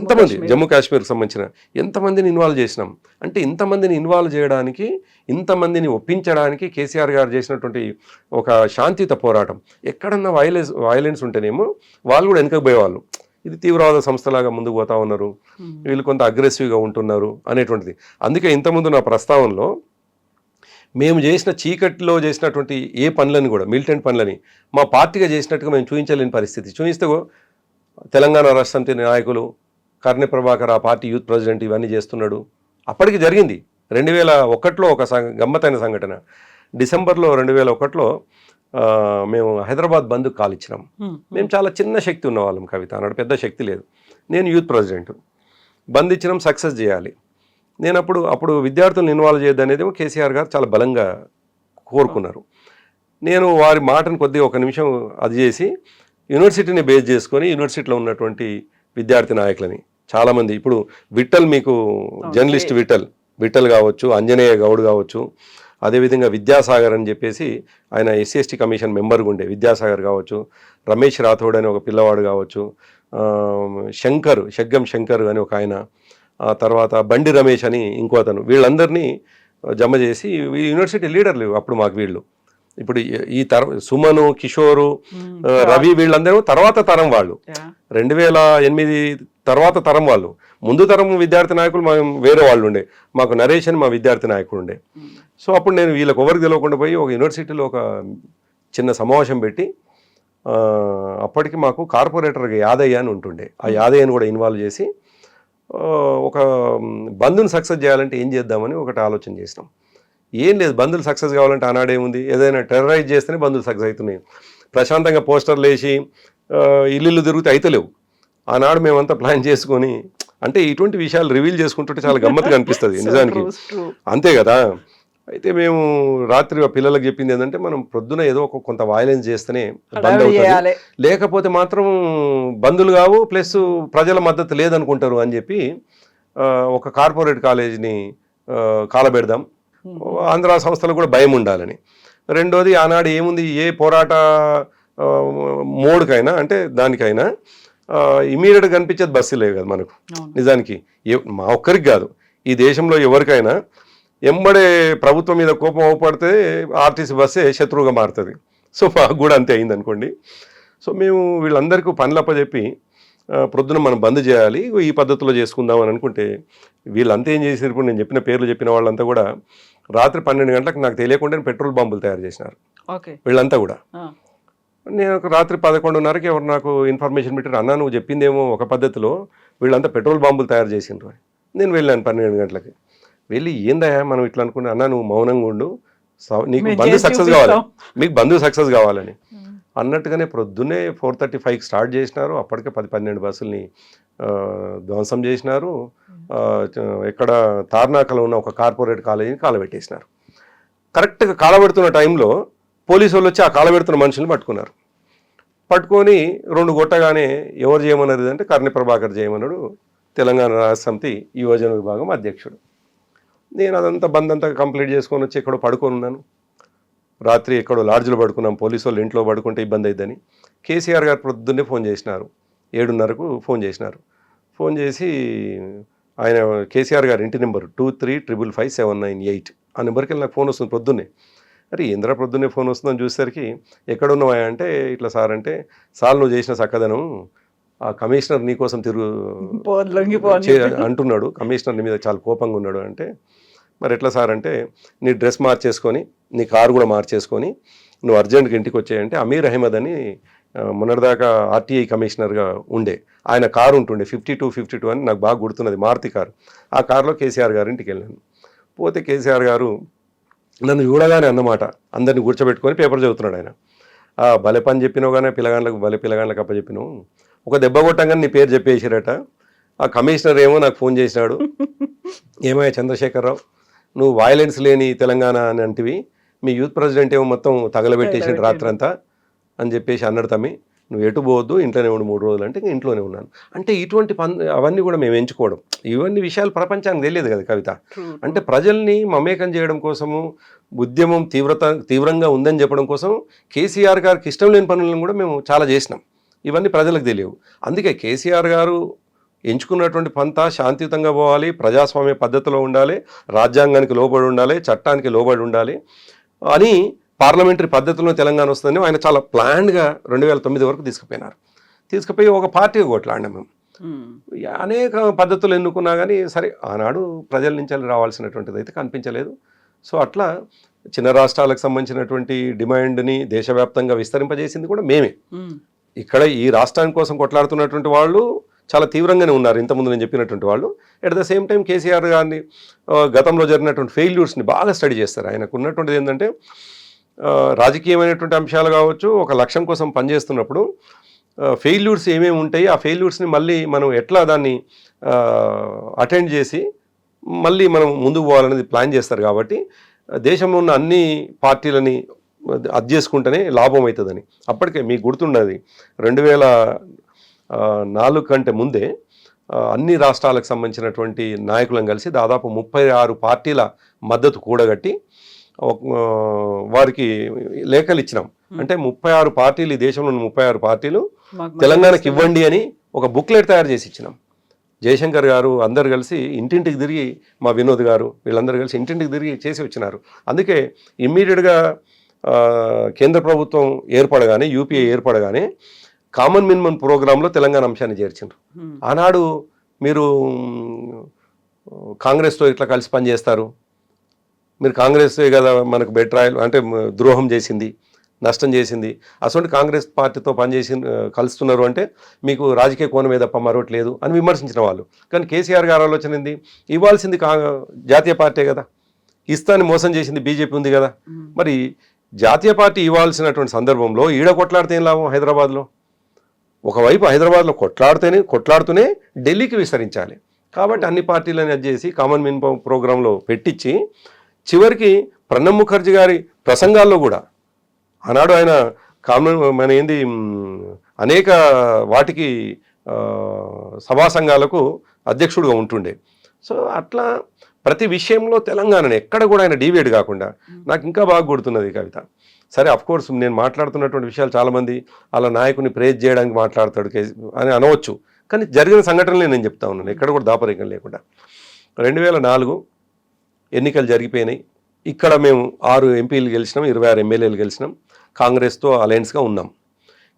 ఎంతమంది జమ్మూ కాశ్మీర్కి సంబంధించిన ఎంతమందిని ఇన్వాల్వ్ చేసినాం. అంటే ఇంతమందిని ఇన్వాల్వ్ చేయడానికి, ఇంతమందిని ఒప్పించడానికి కేసీఆర్ గారు చేసినటువంటి ఒక శాంతియుత పోరాటం. ఎక్కడన్నా వైలెన్స్ ఉంటేనేమో వాళ్ళు కూడా వెనకకు పోయేవాళ్ళు. ఇది తీవ్రవాద సంస్థలాగా ముందుకు పోతా ఉన్నారు, వీళ్ళు కొంత అగ్రెసివ్గా ఉంటున్నారు అనేటువంటిది. అందుకే ఇంతకుముందు నా ప్రస్తావనలో మేము చేసిన చీకట్లో చేసినటువంటి ఏ పనులని కూడా, మిలిటెంట్ పనులని మా పార్టీగా చేసినట్టుగా మేము చూపించలేని పరిస్థితి. చూపిస్తే తెలంగాణ రాష్ట్ర సమితి నాయకులు కర్ణె ప్రభాకర్, ఆ పార్టీ యూత్ ప్రెసిడెంట్, ఇవన్నీ చేస్తున్నాడు. అప్పటికి జరిగింది 2001లో ఒక గమ్మతైన సంఘటన. డిసెంబర్లో 2001లో మేము హైదరాబాద్ బంద్కు కాల్ ఇచ్చినాం. మేము చాలా చిన్న శక్తి ఉన్న వాళ్ళం కవిత, అన్నాడు పెద్ద శక్తి లేదు. నేను యూత్ ప్రెసిడెంట్, బంద్ ఇచ్చినాం, సక్సెస్ చేయాలి. నేను అప్పుడు విద్యార్థులను ఇన్వాల్వ్ చేయొద్దు అనేది కేసీఆర్ గారు చాలా బలంగా కోరుకున్నారు. నేను వారి మాటను కొద్దిగా ఒక నిమిషం అది చేసి యూనివర్సిటీని బేస్ చేసుకొని యూనివర్సిటీలో ఉన్నటువంటి విద్యార్థి నాయకులని చాలామంది, ఇప్పుడు విఠల్, మీకు జర్నలిస్ట్ విఠల్ కావచ్చు, అంజనేయ గౌడ్ కావచ్చు, అదేవిధంగా విద్యాసాగర్ అని చెప్పేసి ఆయన SC/ST కమిషన్ మెంబర్గా ఉండే విద్యాసాగర్ కావచ్చు, రమేష్ రాథోడ్ అని ఒక పిల్లవాడు కావచ్చు, షగ్గం శంకర్ అని ఒక ఆయన, తర్వాత బండి రమేష్ అని ఇంకో అతను, వీళ్ళందరినీ జమ చేసి యూనివర్సిటీ లీడర్లు అప్పుడు మాకు వీళ్ళు. ఇప్పుడు ఈ సుమను, కిషోరు, రవి, వీళ్ళందరూ తర్వాత తరం వాళ్ళు, 2008 తర్వాత తరం వాళ్ళు. ముందు తరం విద్యార్థి నాయకులు వేరే వాళ్ళు ఉండే, మాకు నరేష్ అని మా విద్యార్థి నాయకుడు ఉండే. సో అప్పుడు నేను వీళ్ళకి ఎవరికి తెలియకుండా పోయి ఒక యూనివర్సిటీలో ఒక చిన్న సమావేశం పెట్టి, అప్పటికి మాకు కార్పొరేటర్గా యాదయ్య అని ఉంటుండే, ఆ యాదయ్యని కూడా ఇన్వాల్వ్ చేసి ఒక బంధుని సక్సెస్ చేయాలంటే ఏం చేద్దామని ఒకటి ఆలోచన చేసినాం. ఏం లేదు, బంధువులు సక్సెస్ కావాలంటే ఆనాడేముంది, ఏదైనా టెర్రరైజ్ చేస్తేనే బంధువులు సక్సెస్ అవుతున్నాయి. ప్రశాంతంగా పోస్టర్లు వేసి ఇల్లు తిరిగితే అయితలేవు. ఆనాడు మేమంతా ప్లాన్ చేసుకొని, అంటే ఇటువంటి విషయాలు రివీల్ చేసుకుంటుంటే చాలా గమ్మత్తుగా అనిపిస్తుంది నిజానికి, అంతే కదా. అయితే మేము రాత్రి పిల్లలకు చెప్పింది ఏంటంటే, మనం ప్రొద్దున ఏదో కొంత వైలెన్స్ చేస్తేనే బంద్ అవుతుంది, లేకపోతే మాత్రం బంధువులు కావు, ప్లస్ ప్రజల మద్దతు లేదనుకుంటారు అని చెప్పి ఒక కార్పొరేట్ కాలేజీని కాలబెడదాం, ఆంధ్ర సంస్థలకు కూడా భయం ఉండాలని. రెండోది, ఆనాడు ఏముంది, ఏ పోరాట మోడ్కైనా అంటే దానికైనా ఇమీడియట్గా కనిపించేది బస్సులే కదా మనకు. నిజానికి మా ఒక్కరికి కాదు, ఈ దేశంలో ఎవరికైనా ఎంబడే ప్రభుత్వం మీద కోపం అవపడితే ఆర్టీసీ బస్సే శత్రువుగా మారుతుంది. సో మాకు కూడా అంతే అయింది అనుకోండి. సో మేము వీళ్ళందరికీ పనులప్పచెప్పి ప్రొద్దున మనం బంద్ చేయాలి, ఈ పద్ధతిలో చేసుకుందాం అని అనుకుంటే, వీళ్ళంతా ఏం చేసారు, ఇప్పుడు నేను చెప్పిన పేర్లు చెప్పిన వాళ్ళంతా కూడా రాత్రి 12 గంటలకు నాకు తెలియకుండానే పెట్రోల్ బాంబులు తయారు చేసినారు వీళ్ళంతా కూడా. నేను రాత్రి 11:30కి ఎవరు నాకు ఇన్ఫర్మేషన్ పెట్టారు, అన్న నువ్వు చెప్పిందేమో ఒక పద్ధతిలో, వీళ్ళంతా పెట్రోల్ బాంబులు తయారు చేసిండ్రు. నేను వెళ్ళాను 12 గంటలకి. వెళ్ళి ఏందయ్యా మనం ఇట్లా అనుకున్నా, అన్న నువ్వు మౌనంగా ఉండు, నీకు బంధు సక్సెస్ కావాలి, మీకు బంధు సక్సెస్ కావాలని అన్నట్టుగానే ప్రొద్దునే 4:35కి స్టార్ట్ చేసినారు. అప్పటికే 10-12 బస్సుల్ని ధ్వంసం చేసినారు. ఇక్కడ తార్నాకలో ఉన్న ఒక కార్పొరేట్ కాలేజీని కాలబెట్టేసినారు. కరెక్ట్గా కాలబెడుతున్న టైంలో పోలీసు వాళ్ళు వచ్చి ఆ కాలబెడుతున్న మనుషుల్ని పట్టుకున్నారు. పట్టుకొని 2 కొట్టగానే ఎవరు చేయమన్నది అంటే కర్ణె ప్రభాకర్ చేయమన్నాడు, తెలంగాణ రాష్ట్ర సమితి యువజన విభాగం అధ్యక్షుడు. నేను అదంతా బంద్ అంతా కంప్లీట్ చేసుకొని వచ్చి ఎక్కడో పడుకొని ఉన్నాను. రాత్రి ఎక్కడో లాడ్జ్లో పడుకున్నాం, పోలీసు వాళ్ళు ఇంట్లో పడుకుంటే ఇబ్బంది అవుతుందని. కేసీఆర్ గారు ప్రొద్దున్నే ఫోన్ చేసినారు, 7:30కు ఫోన్ చేసినారు. ఫోన్ చేసి ఆయన కేసీఆర్ గారు ఇంటి నెంబర్ 23555798 ఆ నెంబర్కి వెళ్ళి నాకు ఫోన్ వస్తుంది ప్రొద్దున్నే. అరే ఏంద్రా ప్రొద్దున్నే ఫోన్ వస్తుందని చూసేసరికి ఎక్కడున్నావా అంటే, ఇట్లా సార్ అంటే, సార్ నువ్వు చేసిన చక్కదనం ఆ కమిషనర్ నీకోసం అంటున్నాడు, కమిషనర్ నీ మీద చాలా కోపంగా ఉన్నాడు అంటే, మరి ఎట్లా సార్ అంటే, నీ డ్రెస్ మార్చేసుకొని నీ కారు కూడా మార్చేసుకొని నువ్వు అర్జెంట్గా ఇంటికి వచ్చాయంటే అమీర్ అహ్మద్ అని మొన్నటిదాకా ఆర్టీఐ కమిషనర్గా ఉండే, ఆయన కారు ఉంటుండే 52 అని నాకు బాగా గుర్తున్నది, మారుతి కారు. ఆ కారులో కేసీఆర్ గారి ఇంటికి వెళ్ళాను. పోతే కేసీఆర్ గారు నన్ను చూడగానే అన్నమాట, అందరిని కూర్చోబెట్టుకొని పేపర్ చదువుతున్నాడు ఆయన. భలే పని చెప్పినావు కానీ పిల్లగాళ్ళకి అప్పచెప్పినావు, ఒక దెబ్బ కొట్టంగానే నీ పేరు చెప్పేసిరట. ఆ కమిషనర్ ఏమో నాకు ఫోన్ చేసినాడు, ఏమయ్యా చంద్రశేఖరరావు నువ్వు వాయిలెన్స్ లేని తెలంగాణ అని అంటివి, మీ యూత్ ప్రెసిడెంట్ ఏమో మొత్తం తగలబెట్టేసిన రాత్రంతా అని చెప్పేసి అన్నాడు. తమ్మి నువ్వు ఎటు పోవద్దు, ఇంట్లోనే ఉండు 3 రోజులు అంటే ఇంట్లోనే ఉన్నాను. అంటే ఇటువంటి అవన్నీ కూడా మేము ఎంచుకోవడం, ఇవన్నీ విషయాలు ప్రపంచానికి తెలియదు కదా కవిత. అంటే ప్రజల్ని మమేకం చేయడం కోసము, ఉద్యమం తీవ్రంగా ఉందని చెప్పడం కోసం కేసీఆర్ గారికి ఇష్టం లేని పనులను కూడా మేము చాలా చేసినాం. ఇవన్నీ ప్రజలకు తెలియవు. అందుకే కేసీఆర్ గారు ఎంచుకున్నటువంటి పంతా శాంతియుతంగా పోవాలి, ప్రజాస్వామ్య పద్ధతిలో ఉండాలి, రాజ్యాంగానికి లోబడి ఉండాలి, చట్టానికి లోబడి ఉండాలి అని పార్లమెంటరీ పద్ధతిలో తెలంగాణ వస్తుందని ఆయన చాలా ప్లాన్డ్గా 2009 వరకు తీసుకుపోయి ఒక పార్టీగా కొట్లాడినాం మేము. అనేక పద్ధతులు ఎన్నుకున్నా కానీ సరే ఆనాడు ప్రజల నుంచి రావాల్సినటువంటిది అయితే కనిపించలేదు. సో అట్లా చిన్న రాష్ట్రాలకు సంబంధించినటువంటి డిమాండ్ని దేశవ్యాప్తంగా విస్తరింపజేసింది కూడా మేమే. ఇక్కడ ఈ రాష్ట్రానికి కోసం కొట్లాడుతున్నటువంటి వాళ్ళు చాలా తీవ్రంగానే ఉన్నారు, ఇంతకుముందు నేను చెప్పినటువంటి వాళ్ళు. At the same time KCR గారిని గతంలో జరిగినటువంటి ఫెయిల్యూర్స్ని బాగా స్టడీ చేస్తారు. ఆయనకు ఉన్నటువంటిది ఏంటంటే రాజకీయమైనటువంటి అంశాలు కావచ్చు, ఒక లక్ష్యం కోసం పనిచేస్తున్నప్పుడు ఫెయిల్యూర్స్ ఏమేమి ఉంటాయి, ఆ ఫెయిల్యూర్స్ని మళ్ళీ మనం ఎట్లా దాన్ని అటెండ్ చేసి మళ్ళీ మనం ముందుకు పోవాలనేది ప్లాన్ చేస్తారు. కాబట్టి దేశంలో ఉన్న అన్ని పార్టీలని అది చేసుకుంటేనే లాభం అవుతుందని. అప్పటికే మీకు గుర్తుండదు 2004 కంటే ముందే అన్ని రాష్ట్రాలకు సంబంధించినటువంటి నాయకులను కలిసి దాదాపు 36 పార్టీల మద్దతు కూడగట్టి వారికి లేఖలు ఇచ్చినాం. అంటే 36 పార్టీలు, ఈ దేశంలో ఉన్న 36 పార్టీలు తెలంగాణకి ఇవ్వండి అని ఒక బుక్లెట్ తయారు చేసి ఇచ్చినాం. జయశంకర్ గారు అందరు కలిసి ఇంటింటికి తిరిగి, మా వినోద్ గారు వీళ్ళందరూ కలిసి ఇంటింటికి తిరిగి చేసి వచ్చినారు. అందుకే ఇమ్మీడియట్గా కేంద్ర ప్రభుత్వం ఏర్పడగానే, యూపీఏ ఏర్పడగానే కామన్ మినిమం ప్రోగ్రాంలో తెలంగాణ అంశాన్ని చేర్చిండ్రు. ఆనాడు మీరు కాంగ్రెస్తో ఇట్లా కలిసి పనిచేస్తారు, మీరు కాంగ్రెస్ కదా మనకు బెట్రాయల్ అంటే ద్రోహం చేసింది, నష్టం చేసింది, అసలు కాంగ్రెస్ పార్టీతో పనిచేసి కలుస్తున్నారు అంటే మీకు రాజకీయ కోణమే తప్ప మరొకటి లేదు అని విమర్శించిన వాళ్ళు. కానీ కేసీఆర్ గారు ఆలోచన ఏంది, ఇవ్వాల్సింది జాతీయ పార్టీ కదా, ఇస్తాన్ని మోసం చేసింది బీజేపీ ఉంది కదా, మరి జాతీయ పార్టీ ఇవ్వాల్సినటువంటి సందర్భంలో ఈడ కొట్లాడితే ఏం లాభం? హైదరాబాద్లో ఒకవైపు హైదరాబాద్లో కొట్లాడుతూనే ఢిల్లీకి విస్తరించాలి. కాబట్టి అన్ని పార్టీలను అది చేసి కామన్ మినిమం ప్రోగ్రాంలో పెట్టించి చివరికి ప్రణబ్ ముఖర్జీ గారి ప్రసంగాల్లో కూడా ఆనాడు ఆయన మన అనేక వాటికి సభా సంఘాలకు అధ్యక్షుడిగా ఉంటుండే. సో అట్లా ప్రతి విషయంలో తెలంగాణని ఎక్కడ కూడా ఆయన డీవియేట్ కాకుండా, నాకు ఇంకా బాగా గుర్తున్నది కవిత. సరే అఫ్కోర్స్ నేను మాట్లాడుతున్నటువంటి విషయాలు చాలామంది అలా నాయకుని ప్రేజ్ చేయడానికి మాట్లాడతాడు అని అనవచ్చు, కానీ జరిగిన సంఘటనలే నేను చెప్తా ఉన్నాను, ఎక్కడ కూడా దాపరికం లేకుండా. 2004 ఎన్నికలు జరిగిపోయినాయి. ఇక్కడ మేము 6 ఎంపీలు గెలిచినాం, 26 ఎమ్మెల్యేలు గెలిచినాం, కాంగ్రెస్తో అలయన్స్గా ఉన్నాం.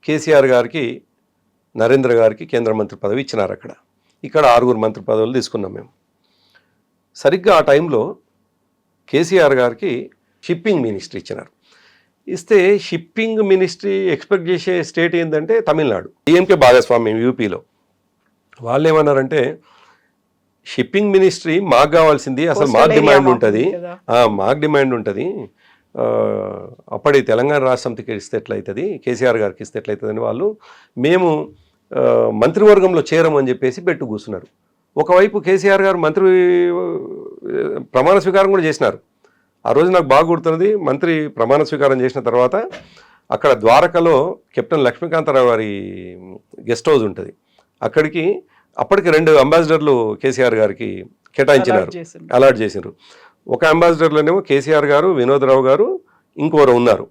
కేసీఆర్ గారికి, నరేంద్ర గారికి కేంద్ర మంత్రి పదవి ఇచ్చినారు. ఇక్కడ 6 మంత్రి పదవులు తీసుకున్నాం మేము. సరిగ్గా ఆ టైంలో కేసీఆర్ గారికి షిప్పింగ్ మినిస్ట్రీ ఇచ్చినారు. ఇస్తే షిప్పింగ్ మినిస్ట్రీ ఎక్స్పెక్ట్ చేసే స్టేట్ ఏంటంటే తమిళనాడు, డిఎంకే భాగస్వామ్యం యూపీలో. వాళ్ళు ఏమన్నారంటే షిప్పింగ్ మినిస్ట్రీ మాకు కావాల్సింది, అసలు మాకు డిమాండ్ ఉంటుంది, అప్పటి తెలంగాణ రాష్ట్రంకి ఇస్తే ఎట్లయితుంది, కేసీఆర్ గారికి ఇస్తే ఎట్లయితుంది అని వాళ్ళు మేము మంత్రివర్గంలో చేరమని చెప్పేసి పెట్టు కూర్చున్నారు. ఒకవైపు కేసీఆర్ గారు మంత్రి ప్రమాణ స్వీకారం కూడా చేసినారు. ఆ రోజు నాకు బాగా గుర్తున్నది, మంత్రి ప్రమాణ స్వీకారం చేసిన తర్వాత అక్కడ ద్వారకలో కెప్టెన్ లక్ష్మీకాంతరావు గారి గెస్ట్ హౌస్ ఉంటుంది, అప్పటికి 2 అంబాసిడర్లు కేసీఆర్ గారికి కేటాయించినారు, అలాట్ చేసినారు. ఒక అంబాసిడర్లోనేమో కేసీఆర్ గారు, వినోదరావు గారు, ఇంకోరు ఉన్నారు.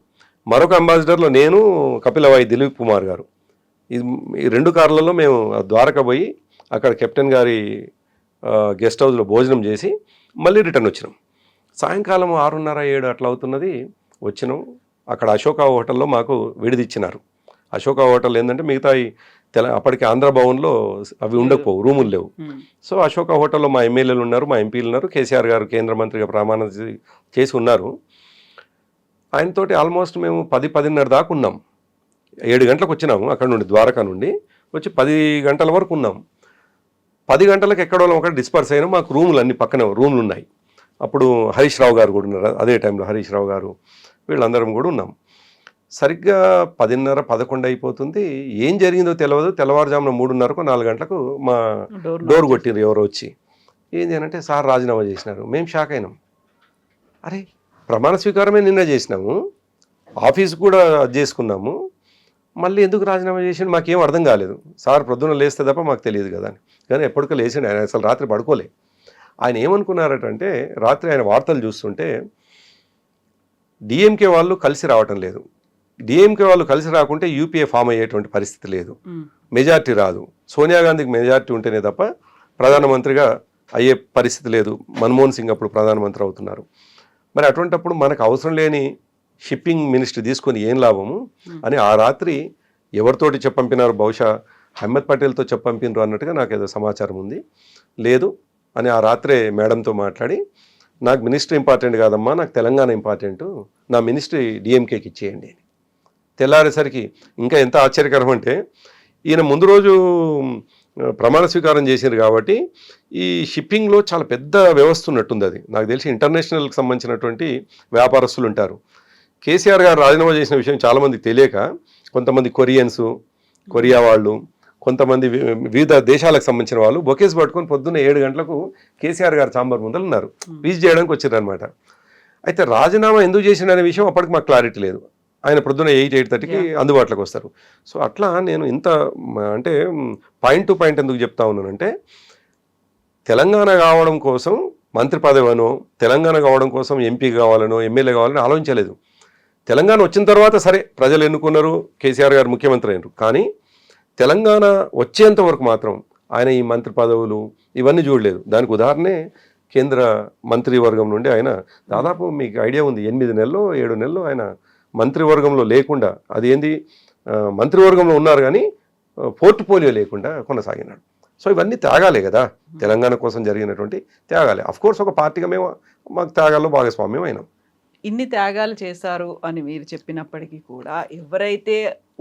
మరొక అంబాసిడర్లో నేను, కపిలవాయి దిలీప్ కుమార్ గారు. ఈ 2 కార్లలో మేము ద్వారక పోయి అక్కడ కెప్టెన్ గారి గెస్ట్ హౌస్లో భోజనం చేసి మళ్ళీ రిటర్న్ వచ్చినాం. సాయంకాలం 6:30-7 అట్లా అవుతున్నది. వచ్చినాం, అక్కడ అశోక హోటల్లో మాకు విడిదిచ్చినారు. అశోక హోటల్ ఏంటంటే మిగతా అప్పటికి ఆంధ్ర భవన్లో అవి ఉండకపోవు, రూములు లేవు. సో అశోక హోటల్లో మా ఎమ్మెల్యేలు ఉన్నారు, మా ఎంపీలు ఉన్నారు, కేసీఆర్ గారు కేంద్ర మంత్రిగా ప్రమాణం చేసి ఉన్నారు. ఆయనతోటి ఆల్మోస్ట్ మేము 10-10:30 దాకా ఉన్నాం. 7 గంటలకు వచ్చినాము అక్కడ నుండి, ద్వారకా నుండి వచ్చి 10 గంటల వరకు ఉన్నాం. 10 గంటలకు ఎక్కడో ఒకటి డిస్పర్స్ అయినా, మాకు రూములు అన్ని పక్కనే రూములు ఉన్నాయి. అప్పుడు హరీష్ రావు గారు కూడా ఉన్నారు, అదే టైంలో హరీష్ రావు గారు, వీళ్ళందరం కూడా ఉన్నాం. సరిగ్గా 10:30-11 అయిపోతుంది. ఏం జరిగిందో తెలియదు. తెల్లవారుజామున 3:30-4 గంటలకు మా డోర్ కొట్టిరు ఎవరో వచ్చి. ఏంది అంటే, సార్ రాజీనామా చేసినారు. మేము షాక్ అయినాం. అరే, ప్రమాణ స్వీకారమే నిన్న చేసినాము, ఆఫీస్ కూడా చేసుకున్నాము, మళ్ళీ ఎందుకు రాజీనామా చేసిండు మాకేం అర్థం కాలేదు. సార్ ప్రొద్దున లేస్తే తప్ప మాకు తెలియదు కదా అని. కానీ ఎప్పటికో లేచిండు ఆయన, అసలు రాత్రి పడుకోలే. ఆయన ఏమనుకున్నారటంటే, రాత్రి ఆయన వార్తలు చూస్తుంటే డిఎంకే వాళ్ళు కలిసి రావటం లేదు, డిఎంకే వాళ్ళు కలిసి రాకుంటే యూపీఏ ఫామ్ అయ్యేటువంటి పరిస్థితి లేదు, మెజార్టీ రాదు, సోనియా గాంధీకి మెజార్టీ ఉంటేనే తప్ప ప్రధానమంత్రిగా అయ్యే పరిస్థితి లేదు, మన్మోహన్ సింగ్ అప్పుడు ప్రధానమంత్రి అవుతున్నారు. మరి అటువంటప్పుడు మనకు అవసరం లేని షిప్పింగ్ మినిస్ట్రీ తీసుకొని ఏం లాభము అని ఆ రాత్రి ఎవరితోటి చెప్పంపినారు, బహుశా అహ్మద్ పటేల్తో చెప్పంపినరు అన్నట్టుగా నాకు ఏదో సమాచారం ఉంది. లేదు అని ఆ రాత్రే మేడంతో మాట్లాడి, నాకు మినిస్ట్రీ ఇంపార్టెంట్ కాదమ్మా, నాకు తెలంగాణ ఇంపార్టెంటు, నా మినిస్ట్రీ డిఎంకేకి ఇచ్చేయండి అని. తెల్లారేసరికి ఇంకా ఎంత ఆశ్చర్యకరం అంటే, ఈయన ముందు రోజు ప్రమాణ స్వీకారం చేశారు కాబట్టి ఈ షిప్పింగ్లో చాలా పెద్ద వ్యవస్థ ఉన్నట్టుంది. అది నాకు తెలిసి ఇంటర్నేషనల్కి సంబంధించినటువంటి వ్యాపారస్తులు ఉంటారు. కేసీఆర్ గారు రాజీనామా చేసిన విషయం చాలామందికి తెలియక, కొంతమంది కొరియా వాళ్ళు, కొంతమంది వివిధ దేశాలకు సంబంధించిన వాళ్ళు బొకేస్ పట్టుకొని పొద్దున్న 7 గంటలకు కేసీఆర్ గారు ఛాంబర్ ముందర ఉన్నారు, విజిట్ చేయడానికి వచ్చారనమాట. అయితే రాజీనామా ఎందుకు చేసిండనే విషయం అప్పటికి మాకు క్లారిటీ లేదు. ఆయన పొద్దున్న 8-8:30కి అందుబాటులోకి వస్తారు. సో అట్లా నేను ఇంత అంటే పాయింట్ టు పాయింట్ ఎందుకు చెప్తా ఉన్నానంటే, తెలంగాణ కావడం కోసం మంత్రి పదవనో, తెలంగాణ కావడం కోసం ఎంపీ కావాలనో, ఎమ్మెల్యే కావాలని ఆలోచించలేదు. తెలంగాణ వచ్చిన తర్వాత సరే ప్రజలు ఎన్నుకున్నారు, కేసీఆర్ గారు ముఖ్యమంత్రి అయినారు. కానీ తెలంగాణ వచ్చేంత వరకు మాత్రం ఆయన ఈ మంత్రి పదవులు ఇవన్నీ చూడలేదు. దానికి ఉదాహరణే కేంద్ర మంత్రివర్గం నుండి ఆయన దాదాపు, మీకు ఐడియా ఉంది, 8 నెలలు 7 నెలలు ఆయన మంత్రివర్గంలో లేకుండా, అది ఏంది మంత్రివర్గంలో ఉన్నారు కానీ పోర్ట్ఫోలియో లేకుండా కొనసాగినాడు. సో ఇవన్నీ త్యాగాలే కదా, తెలంగాణ కోసం జరిగినటువంటి త్యాగాలే. అఫ్కోర్స్ ఒక పార్టీగా మేము మాకు త్యాగాల్లో భాగస్వామ్యం అయినాం. ఇన్ని త్యాగాలు చేశారు అని మీరు చెప్పినప్పటికీ కూడా, ఎవరైతే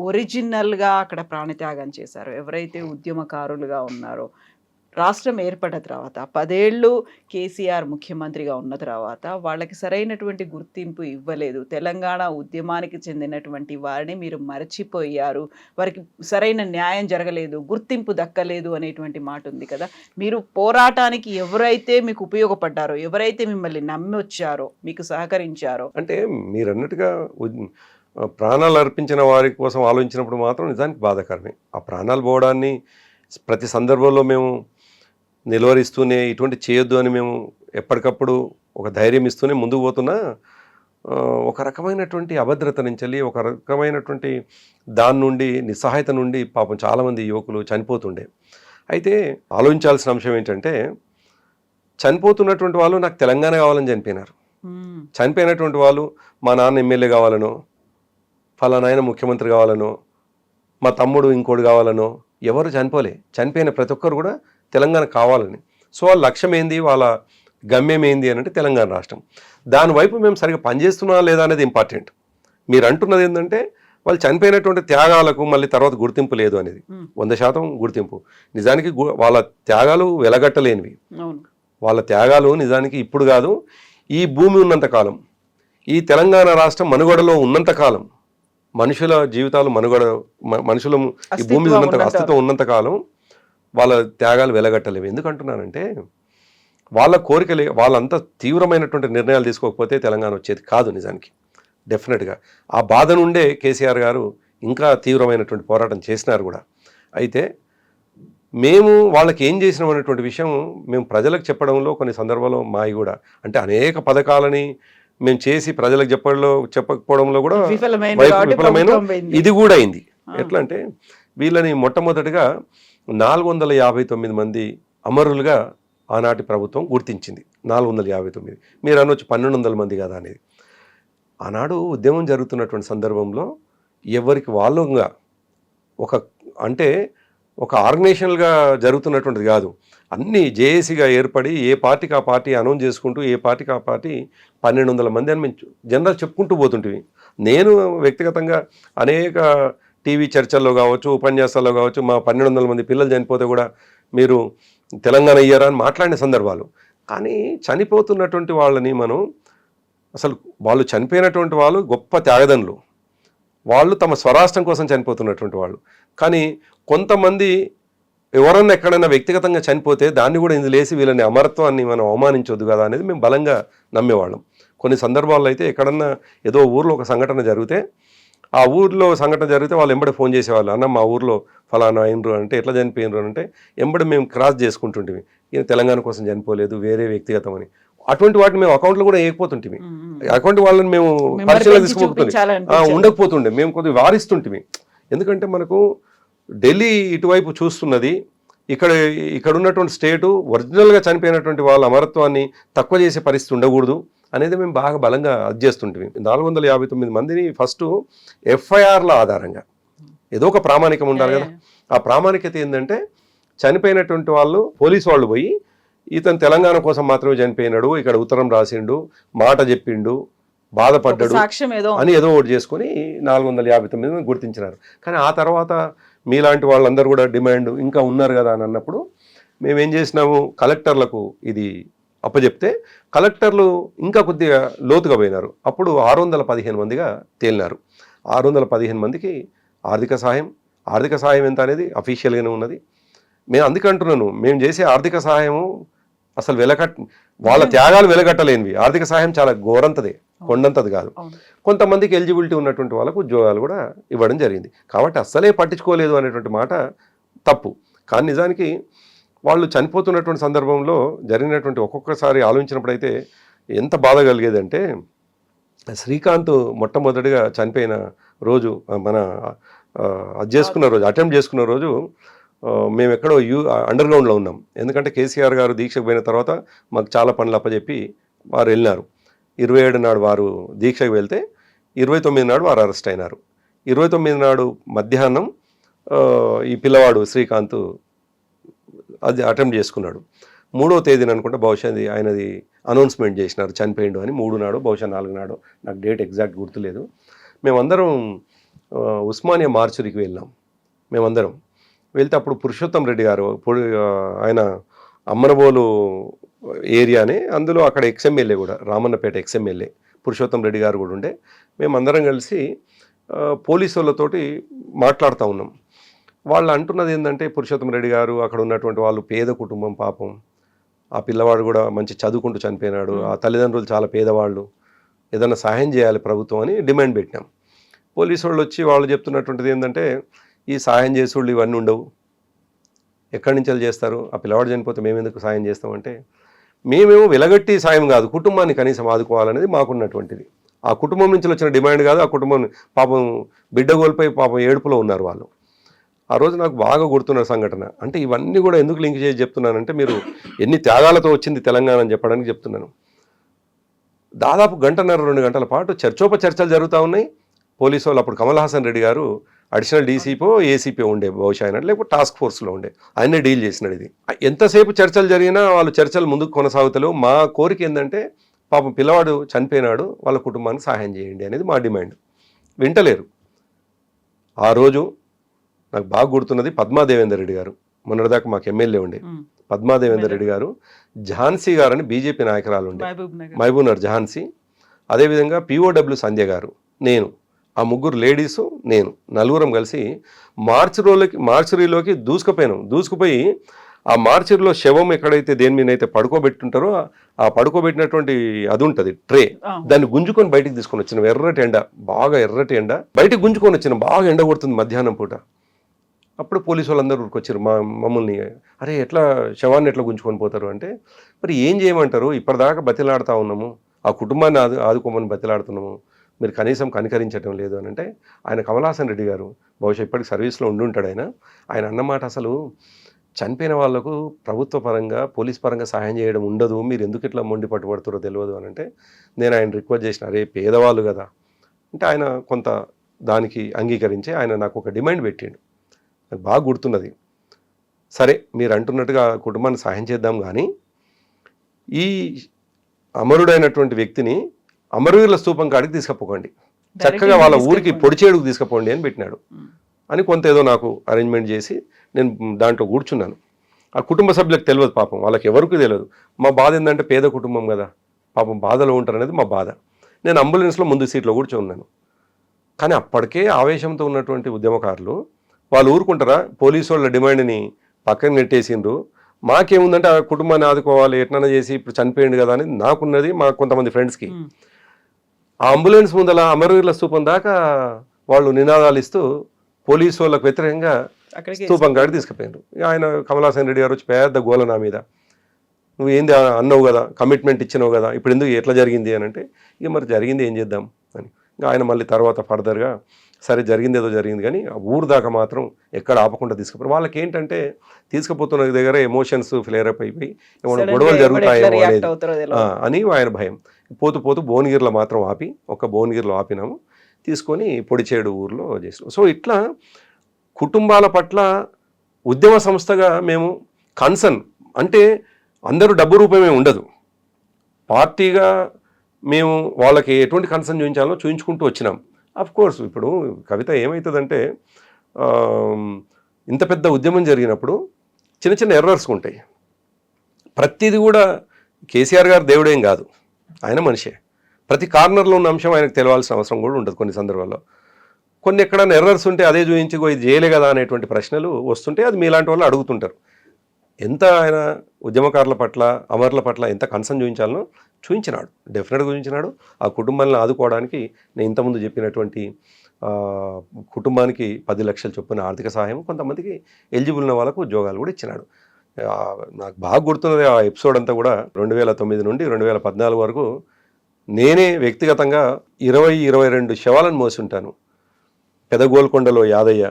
ఒరిజినల్గా అక్కడ ప్రాణత్యాగం చేశారో, ఎవరైతే ఉద్యమకారులుగా ఉన్నారో, రాష్ట్రం ఏర్పడిన తర్వాత 10 ఏళ్ళు కేసీఆర్ ముఖ్యమంత్రిగా ఉన్న తర్వాత వాళ్ళకి సరైనటువంటి గుర్తింపు ఇవ్వలేదు. తెలంగాణ ఉద్యమానికి చెందినటువంటి వారిని మీరు మరచిపోయారు, వారికి సరైన న్యాయం జరగలేదు, గుర్తింపు దక్కలేదు అనేటువంటి మాట ఉంది కదా. మీరు పోరాటానికి ఎవరైతే మీకు ఉపయోగపడ్డారో, ఎవరైతే మిమ్మల్ని నమ్మి వచ్చారో, మీకు సహకరించారో, అంటే మీరు అన్నట్టుగా ప్రాణాలు అర్పించిన వారి కోసం ఆలోచించినప్పుడు మాత్రం నిజానికి బాధాకరమే. ఆ ప్రాణాలు పోవడాన్ని ప్రతి సందర్భంలో మేము నిలువరిస్తూనే, ఇటువంటి చేయొద్దు అని మేము ఎప్పటికప్పుడు ఒక ధైర్యం ఇస్తూనే ముందుకు పోతున్నా, ఒక రకమైనటువంటి అభద్రత నుంచి, ఒక రకమైనటువంటి దాని నుండి, నిస్సహాయత నుండి పాపం చాలామంది యువకులు చనిపోతుండే. అయితే ఆలోచించాల్సిన అంశం ఏంటంటే, చనిపోతున్నటువంటి వాళ్ళు నాకు తెలంగాణ కావాలని చనిపోయినారు. చనిపోయినటువంటి వాళ్ళు మా నాన్న ఎమ్మెల్యే కావాలనో, ఫలానా ఆయన ముఖ్యమంత్రి కావాలనో, మా తమ్ముడు ఇంకోటి కావాలనో ఎవరు చనిపోలే. చనిపోయిన ప్రతి ఒక్కరు కూడా తెలంగాణ కావాలని. సో వాళ్ళ లక్ష్యం ఏంది, వాళ్ళ గమ్యం ఏంది అని అంటే తెలంగాణ రాష్ట్రం. దానివైపు మేము సరిగ్గా పనిచేస్తున్నా లేదా అనేది ఇంపార్టెంట్. మీరు అంటున్నది ఏంటంటే, వాళ్ళు చనిపోయినటువంటి త్యాగాలకు మళ్ళీ తర్వాత గుర్తింపు లేదు అనేది. 100% గుర్తింపు. నిజానికి వాళ్ళ త్యాగాలు వెలగట్టలేనివి. వాళ్ళ త్యాగాలు నిజానికి ఇప్పుడు కాదు, ఈ భూమి ఉన్నంతకాలం, ఈ తెలంగాణ రాష్ట్రం మనుగడలో ఉన్నంతకాలం, మనుషుల జీవితాలు మనుషుల ఈ భూమి మీద ఉన్నంత అస్తిత్వం ఉన్నంతకాలం వాళ్ళ త్యాగాలు వెలగట్టలేవు. ఎందుకంటున్నానంటే, వాళ్ళ కోరికలే, వాళ్ళంత తీవ్రమైనటువంటి నిర్ణయాలు తీసుకోకపోతే తెలంగాణ వచ్చేది కాదు నిజానికి. డెఫినెట్గా ఆ బాధ నుండే కేసీఆర్ గారు ఇంకా తీవ్రమైనటువంటి పోరాటం చేసినారు కూడా. అయితే మేము వాళ్ళకి ఏం చేసినాం అనేటువంటి విషయం మేము ప్రజలకు చెప్పడంలో కొన్ని సందర్భాల్లో మావి కూడా, అంటే అనేక పథకాలని మేము చేసి ప్రజలకు చెప్పకపోవడంలో కూడా విఫలమైన ఇది కూడా అయింది. ఎట్లా అంటే, వీళ్ళని మొట్టమొదటిగా 459 మంది అమరులుగా ఆనాటి ప్రభుత్వం గుర్తించింది. 459. మీరు అనొచ్చు 1200 మంది కదా అనేది. ఆనాడు ఉద్యమం జరుగుతున్నటువంటి సందర్భంలో ఎవరికి వాళ్ళుగా ఒక, అంటే ఒక ఆర్గనైజేషనల్గా జరుగుతున్నటువంటిది కాదు. అన్నీ జేఏసీగా ఏర్పడి ఏ పార్టీకి ఆ పార్టీ అనౌన్స్ చేసుకుంటూ ఏ పార్టీకి ఆ పార్టీ 1200 మంది అని మేము జనరల్ చెప్పుకుంటూ పోతుంటివి. నేను వ్యక్తిగతంగా అనేక టీవీ చర్చల్లో కావచ్చు, ఉపన్యాసాల్లో కావచ్చు, మా 1200 మంది పిల్లలు చనిపోతే కూడా మీరు తెలంగాణ ఇయ్యారా అని మాట్లాడిన సందర్భాలు. కానీ చనిపోతున్నటువంటి వాళ్ళని మనం అసలు వాళ్ళు చనిపోయినటువంటి వాళ్ళు గొప్ప త్యాగదనులు, వాళ్ళు తమ స్వరాష్ట్రం కోసం చనిపోతున్నటువంటి వాళ్ళు. కానీ కొంతమంది ఎవరన్నా ఎక్కడైనా వ్యక్తిగతంగా చనిపోతే దాన్ని కూడా ఇందులో వేసి వీళ్ళని అమరత్వాన్ని మనం అవమానించొద్దు కదా అనేది మేము బలంగా నమ్మేవాళ్ళం. కొన్ని సందర్భాల్లో అయితే ఎక్కడన్నా ఏదో ఊర్లో ఒక సంఘటన జరిగితే ఆ ఊర్లో సంఘటన జరిగితే వాళ్ళు ఎంబడి ఫోన్ చేసేవాళ్ళు, అన్న మా ఊర్లో ఫలానా అయినరు అంటే ఎట్లా చనిపోయినరు అంటే ఎంబడి మేము క్రాస్ చేసుకుంటుంటివి, ఈయన తెలంగాణ కోసం చనిపోలేదు వేరే వ్యక్తిగతం అని. అటువంటి వాటిని మేము అకౌంట్లో కూడా వేయకపోతుంటివి. అకౌంట్ వాళ్ళని మేము పరిశీలన తీసుకుపోతుంటే ఉండకపోతుండే, మేము కొద్దిగా వారిస్తుంటివి. ఎందుకంటే మనకు ఢిల్లీ ఇటువైపు చూస్తున్నది, ఇక్కడ ఉన్నటువంటి స్టేటు ఒరిజినల్గా చనిపోయినటువంటి వాళ్ళ అమరత్వాన్ని తక్కువ చేసే పరిస్థితి ఉండకూడదు అనేది మేము బాగా బలంగా అది చేస్తుంటివి. 459 మందిని ఫస్ట్ ఎఫ్ఐఆర్ల ఆధారంగా ఏదో ఒక ప్రామాణికం ఉండాలి కదా. ఆ ప్రామాణికత ఏంటంటే చనిపోయినటువంటి వాళ్ళు పోలీసు వాళ్ళు పోయి ఇతను తెలంగాణ కోసం మాత్రమే చనిపోయినాడు, ఇక్కడ ఉత్తరం రాసిండు, మాట చెప్పిండు, బాధపడ్డాడు అని ఏదో ఒకటి చేసుకుని 459 గుర్తించినారు. కానీ ఆ తర్వాత మీలాంటి వాళ్ళందరూ కూడా డిమాండ్ ఇంకా ఉన్నారు కదా అని అన్నప్పుడు మేమేం చేసినాము, కలెక్టర్లకు ఇది అప్పచెప్తే కలెక్టర్లు ఇంకా కొద్దిగా లోతుగా పోయినారు. అప్పుడు 615 మందిగా తేలినారు. 615 మందికి ఆర్థిక సహాయం ఎంత అనేది అఫీషియల్గానే ఉన్నది. మేము అందుకంటున్నాను, మేము చేసే ఆర్థిక సహాయము అసలు వాళ్ళ త్యాగాలు వెలగట్టలేనివి. ఆర్థిక సహాయం చాలా ఘోరంతదే, కొండంతది కాదు. కొంతమందికి ఎలిజిబిలిటీ ఉన్నటువంటి వాళ్ళకు ఉద్యోగాలు కూడా ఇవ్వడం జరిగింది. కాబట్టి అస్సలే పట్టించుకోలేదు అనేటువంటి మాట తప్పు. కానీ నిజానికి వాళ్ళు చనిపోతున్నటువంటి సందర్భంలో జరిగినటువంటి ఒక్కొక్కసారి ఆలోచించినప్పుడైతే ఎంత బాధ కలిగేదంటే, శ్రీకాంత్ మొట్టమొదటిగా చనిపోయిన రోజు మన అటెంప్ట్ చేసుకున్న రోజు మేము ఎక్కడో అండర్ గ్రౌండ్లో ఉన్నాం. ఎందుకంటే కేసీఆర్ గారు దీక్షకు పోయిన తర్వాత మాకు చాలా పనులు అప్పచెప్పి వారు వెళ్ళినారు. 27 నాడు వారు దీక్షకు వెళ్తే 29 నాడు వారు అరెస్ట్ అయినారు. 29 నాడు మధ్యాహ్నం ఈ పిల్లవాడు శ్రీకాంత్ అది అటెంప్ట్ చేసుకున్నాడు. 3వ తేదీన అనుకుంటే బహుశా ఆయనది అనౌన్స్మెంట్ చేసినారు చనిపోయిండు అని. 3 నాడు బహుశా 4 నాడు, నాకు డేట్ ఎగ్జాక్ట్ గుర్తులేదు. మేమందరం ఉస్మానియా మార్చురికి వెళ్ళాం. మేమందరం వెళ్తే అప్పుడు పురుషోత్తం రెడ్డి గారు, ఆయన అమ్మనబోలు ఏరియానే, అందులో అక్కడ ఎక్స్ఎమ్మెల్యే కూడా, రామన్నపేట ఎక్స్ఎమ్మెల్యే పురుషోత్తం రెడ్డి గారు కూడా ఉండే. మేమందరం కలిసి పోలీసు వాళ్ళతోటి మాట్లాడుతూ ఉన్నాం. వాళ్ళు అంటున్నది ఏంటంటే, పురుషోత్తం రెడ్డి గారు అక్కడ ఉన్నటువంటి వాళ్ళు పేద కుటుంబం, పాపం ఆ పిల్లవాడు కూడా మంచి చదువుకుంటూ చనిపోయినాడు, ఆ తల్లిదండ్రులు చాలా పేదవాళ్ళు, ఏదైనా సహాయం చేయాలి ప్రభుత్వం అని డిమాండ్ పెట్టినాం. పోలీసు వాళ్ళు వచ్చి వాళ్ళు చెప్తున్నటువంటిది ఏంటంటే, ఈ సహాయం చేసేవాళ్ళు ఇవన్నీ ఉండవు, ఎక్కడి నుంచి చేస్తారు, ఆ పిల్లవాడు చనిపోతే మేము ఎందుకు సాయం చేస్తామంటే, మేమేమో వెలగట్టి సాయం కాదు, కుటుంబాన్ని కనీసం ఆదుకోవాలనేది మాకున్నటువంటిది. ఆ కుటుంబం నుంచి వచ్చిన డిమాండ్ కాదు. ఆ కుటుంబం పాపం బిడ్డ కోల్పోయి పాపం ఏడుపులో ఉన్నారు వాళ్ళు. ఆ రోజు నాకు బాగా గుర్తున్న సంఘటన. అంటే ఇవన్నీ కూడా ఎందుకు లింక్ చేసి చెప్తున్నానంటే, మీరు ఎన్ని త్యాగాలతో వచ్చింది తెలంగాణ అని చెప్పడానికి చెప్తున్నాను. దాదాపు 1.5-2 గంటల పాటు చర్చోపచర్చలు జరుగుతూ ఉన్నాయి. పోలీసు వాళ్ళు అప్పుడు కమల్ హాసన్ రెడ్డి గారు అడిషనల్ డీసీపీ ఏసీపీ ఉండే బహుశా ఆయన, లేకపోతే టాస్క్ ఫోర్స్లో ఉండే, ఆయనే డీల్ చేసినాడు ఇది. ఎంతసేపు చర్చలు జరిగినా వాళ్ళు చర్చలు ముందుకు కొనసాగుతలేవు. మా కోరిక ఏంటంటే, పాపం పిల్లవాడు చనిపోయినాడు, వాళ్ళ కుటుంబానికి సహాయం చేయండి అనేది మా డిమాండ్. వింటలేరు. ఆ రోజు నాకు బాగా గుర్తున్నది, పద్మాదేవేందర్ రెడ్డి గారు, మొన్నటిదాకా మాకు ఎమ్మెల్యే ఉండే పద్మాదేవేందర్ రెడ్డి గారు, ఝాన్సీ గారు అని బీజేపీ నాయకురాలు ఉండే, మహబూబ్ నగర్ ఝాన్సీ, అదేవిధంగా పిఓడబ్ల్యూ సంజయ్ గారు, నేను, ఆ ముగ్గురు లేడీసు, నేను, నలుగురం కలిసి మార్చురీలోకి దూసుకుపోయి ఆ మార్చురీలో శవం ఎక్కడైతే దేని మీద అయితే పడుకోబెట్టుంటారో ఆ పడుకోబెట్టినటువంటి అది ఉంటుంది ట్రే, దాన్ని గుంజుకొని బయటికి తీసుకొని వచ్చినాం. బాగా ఎర్రటి ఎండ, బయటికి గుంజుకొని వచ్చినాం. బాగా ఎండ కొడుతుంది మధ్యాహ్నం పూట. అప్పుడు పోలీసు వాళ్ళందరూ ఊరికొచ్చారు మమ్మల్ని, అరే ఎట్లా శవాన్ని ఎట్లా గుంజుకొని పోతారు అంటే, మరి ఏం చేయమంటారు, ఇప్పటిదాకా బతిలాడుతూ ఉన్నాము, ఆ కుటుంబాన్ని ఆదుకోమని బతిలాడుతున్నాము, మీరు కనీసం కనికరించడం లేదు అని అంటే, ఆయన కమల్ హాసన్ రెడ్డి గారు బహుశా ఇప్పటికి సర్వీస్లో ఉండుంటాడు, ఆయన అన్నమాట, అసలు చనిపోయిన వాళ్లకు ప్రభుత్వ పరంగా పోలీస్ పరంగా సహాయం చేయడం ఉండదు, మీరు ఎందుకు ఇట్లా మొండి పట్టుబడుతారో తెలియదు అని అంటే, నేను ఆయన రిక్వెస్ట్ చేసిన, అరే పేదవాళ్ళు కదా అంటే, ఆయన కొంత దానికి అంగీకరించి ఆయన నాకు ఒక డిమాండ్ పెట్టిండు. నాకు బాగా గుర్తున్నది. సరే మీరు అంటున్నట్టుగా కుటుంబాన్ని సహాయం చేద్దాం కానీ ఈ అమరుడైనటువంటి వ్యక్తిని అమరవీరుల స్తూపం కాడికి తీసుకుపోకండి, చక్కగా వాళ్ళ ఊరికి పొడిచేడుకు తీసుకుపోండి అని పెట్టినాడు అని కొంత ఏదో నాకు అరేంజ్మెంట్ చేసి నేను దాంట్లో కూర్చున్నాను. ఆ కుటుంబ సభ్యులకు తెలియదు పాపం, వాళ్ళకి ఎవరికి తెలియదు. మా బాధ ఏంటంటే పేద కుటుంబం కదా, పాపం బాధలో ఉంటారు అనేది మా బాధ. నేను అంబులెన్స్లో ముందు సీట్లో కూర్చోన్నాను. కానీ అప్పటికే ఆవేశంతో ఉన్నటువంటి ఉద్యమకారులు వాళ్ళు ఊరుకుంటారా, పోలీసు వాళ్ళ డిమాండ్ని పక్కన నెట్టేసిండ్రు. మాకేముందంటే ఆ కుటుంబాన్ని ఆదుకోవాలి, ఎట్లన్నా చేసి ఇప్పుడు చనిపోయింది కదా అని నాకున్నది, మా కొంతమంది ఫ్రెండ్స్కి. ఆ అంబులెన్స్ ముందల అమరవీరుల స్తూపం దాకా వాళ్ళు నినాదాలు ఇస్తూ పోలీసు వాళ్ళకు వ్యతిరేకంగా స్తూపం కాడికి తీసుకుపోయారు. ఆయన కమలాసన్ రెడ్డి గారు వచ్చి పెద్ద గోల నా మీద, నువ్వు ఏంది అన్నావు కదా, కమిట్మెంట్ ఇచ్చినావు కదా, ఇప్పుడు ఎందుకు ఎట్లా జరిగింది అని అంటే, ఇక మరి జరిగింది ఏం చేద్దాం అని. ఇంకా ఆయన మళ్ళీ తర్వాత ఫర్దర్గా సరే జరిగింది ఏదో జరిగింది కానీ ఆ ఊరు దాకా మాత్రం ఎక్కడ ఆపకుండా తీసుకుపోయారు. వాళ్ళకి ఏంటంటే తీసుకుపోతున్న దగ్గర ఎమోషన్స్ ఫ్లేర్ అప్ అయిపోయి ఏమైనా గొడవలు జరుగుతాయేమో అనేది అని ఆయన భయం. పోతూ పోతూ భువనగిరిలో మాత్రం ఆపి, ఒక భువనగిరిలో ఆపినాము, తీసుకొని పొడిచేడు ఊర్లో చేసినాం. సో ఇట్లా కుటుంబాల పట్ల ఉద్యమ సంస్థగా మేము కన్సర్న్, అంటే అందరూ డబ్బు రూపమే ఉండదు, పార్టీగా మేము వాళ్ళకి ఎటువంటి కన్సర్న్ చూపించాలో చూపించుకుంటూ వచ్చినాం. కోర్స్ ఇప్పుడు కవిత ఏమవుతుందంటే, ఇంత పెద్ద ఉద్యమం జరిగినప్పుడు చిన్న చిన్న ఎర్రర్స్ ఉంటాయి. ప్రతిదీ కూడా కేసీఆర్ గారు దేవుడేం కాదు, ఆయన మనిషే. ప్రతి కార్నర్లో ఉన్న అంశం ఆయనకు తెలియాల్సిన అవసరం కూడా ఉంటుంది. కొన్ని సందర్భాల్లో కొన్ని ఎక్కడైనా ఎర్రర్స్ ఉంటే అదే చూపించి ఇది చేయలే కదా అనేటువంటి ప్రశ్నలు వస్తుంటే అది మీలాంటి వాళ్ళు అడుగుతుంటారు. ఎంత ఆయన ఉద్యమకారుల పట్ల, అమరుల పట్ల ఎంత కన్సర్న్ చూపించాలనో చూపించినాడు, డెఫినెట్గా చూపించినాడు. ఆ కుటుంబాలను ఆదుకోవడానికి నేను ఇంతకుముందు చెప్పినటువంటి కుటుంబానికి 10 లక్షల చొప్పున ఆర్థిక సహాయం, కొంతమందికి ఎలిజిబుల్ ఉన్న వాళ్ళకు ఉద్యోగాలు కూడా ఇచ్చినాడు. నాకు బాగా గుర్తున్నది ఆ ఎపిసోడ్ అంతా కూడా 2009 నుండి 2014 వరకు నేనే వ్యక్తిగతంగా 22 శవాలను మోసి ఉంటాను. పెదగోల్కొండలో యాదయ్య,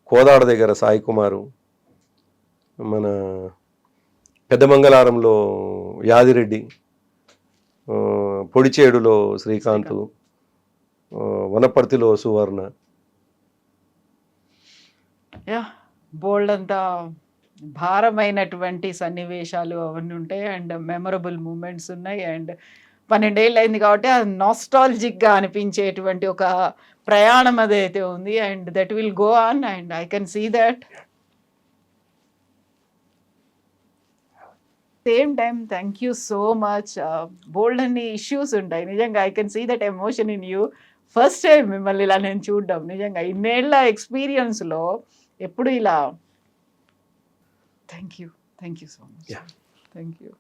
కోదాడ దగ్గర సాయి కుమారు, మన పెద్దమంగళారంలో యాదిరెడ్డి, పొడిచేడులో శ్రీకాంత్, వనపర్తిలో సువర్ణ. బోల్డ్ అంతా భారమైనటువంటి సన్నివేశాలు అవన్నీ ఉంటాయి అండ్ మెమరబుల్ మూమెంట్స్ ఉన్నాయి. అండ్ 12 ఏళ్ళు అయింది కాబట్టి అది నాస్టాలజిక్గా అనిపించేటువంటి ఒక ప్రయాణం అదైతే ఉంది. And that will go on and I can see that. Same time thank you so much. బోల్డ్ అన్ని ఇష్యూస్ ఉంటాయి నిజంగా. I can see that emotion in you. First time మిమ్మల్ని ఇలా నేను చూడడం, నిజంగా ఇన్నేళ్ల ఎక్స్పీరియన్స్లో ఎప్పుడు ఇలా. Thank you so much. Thank you.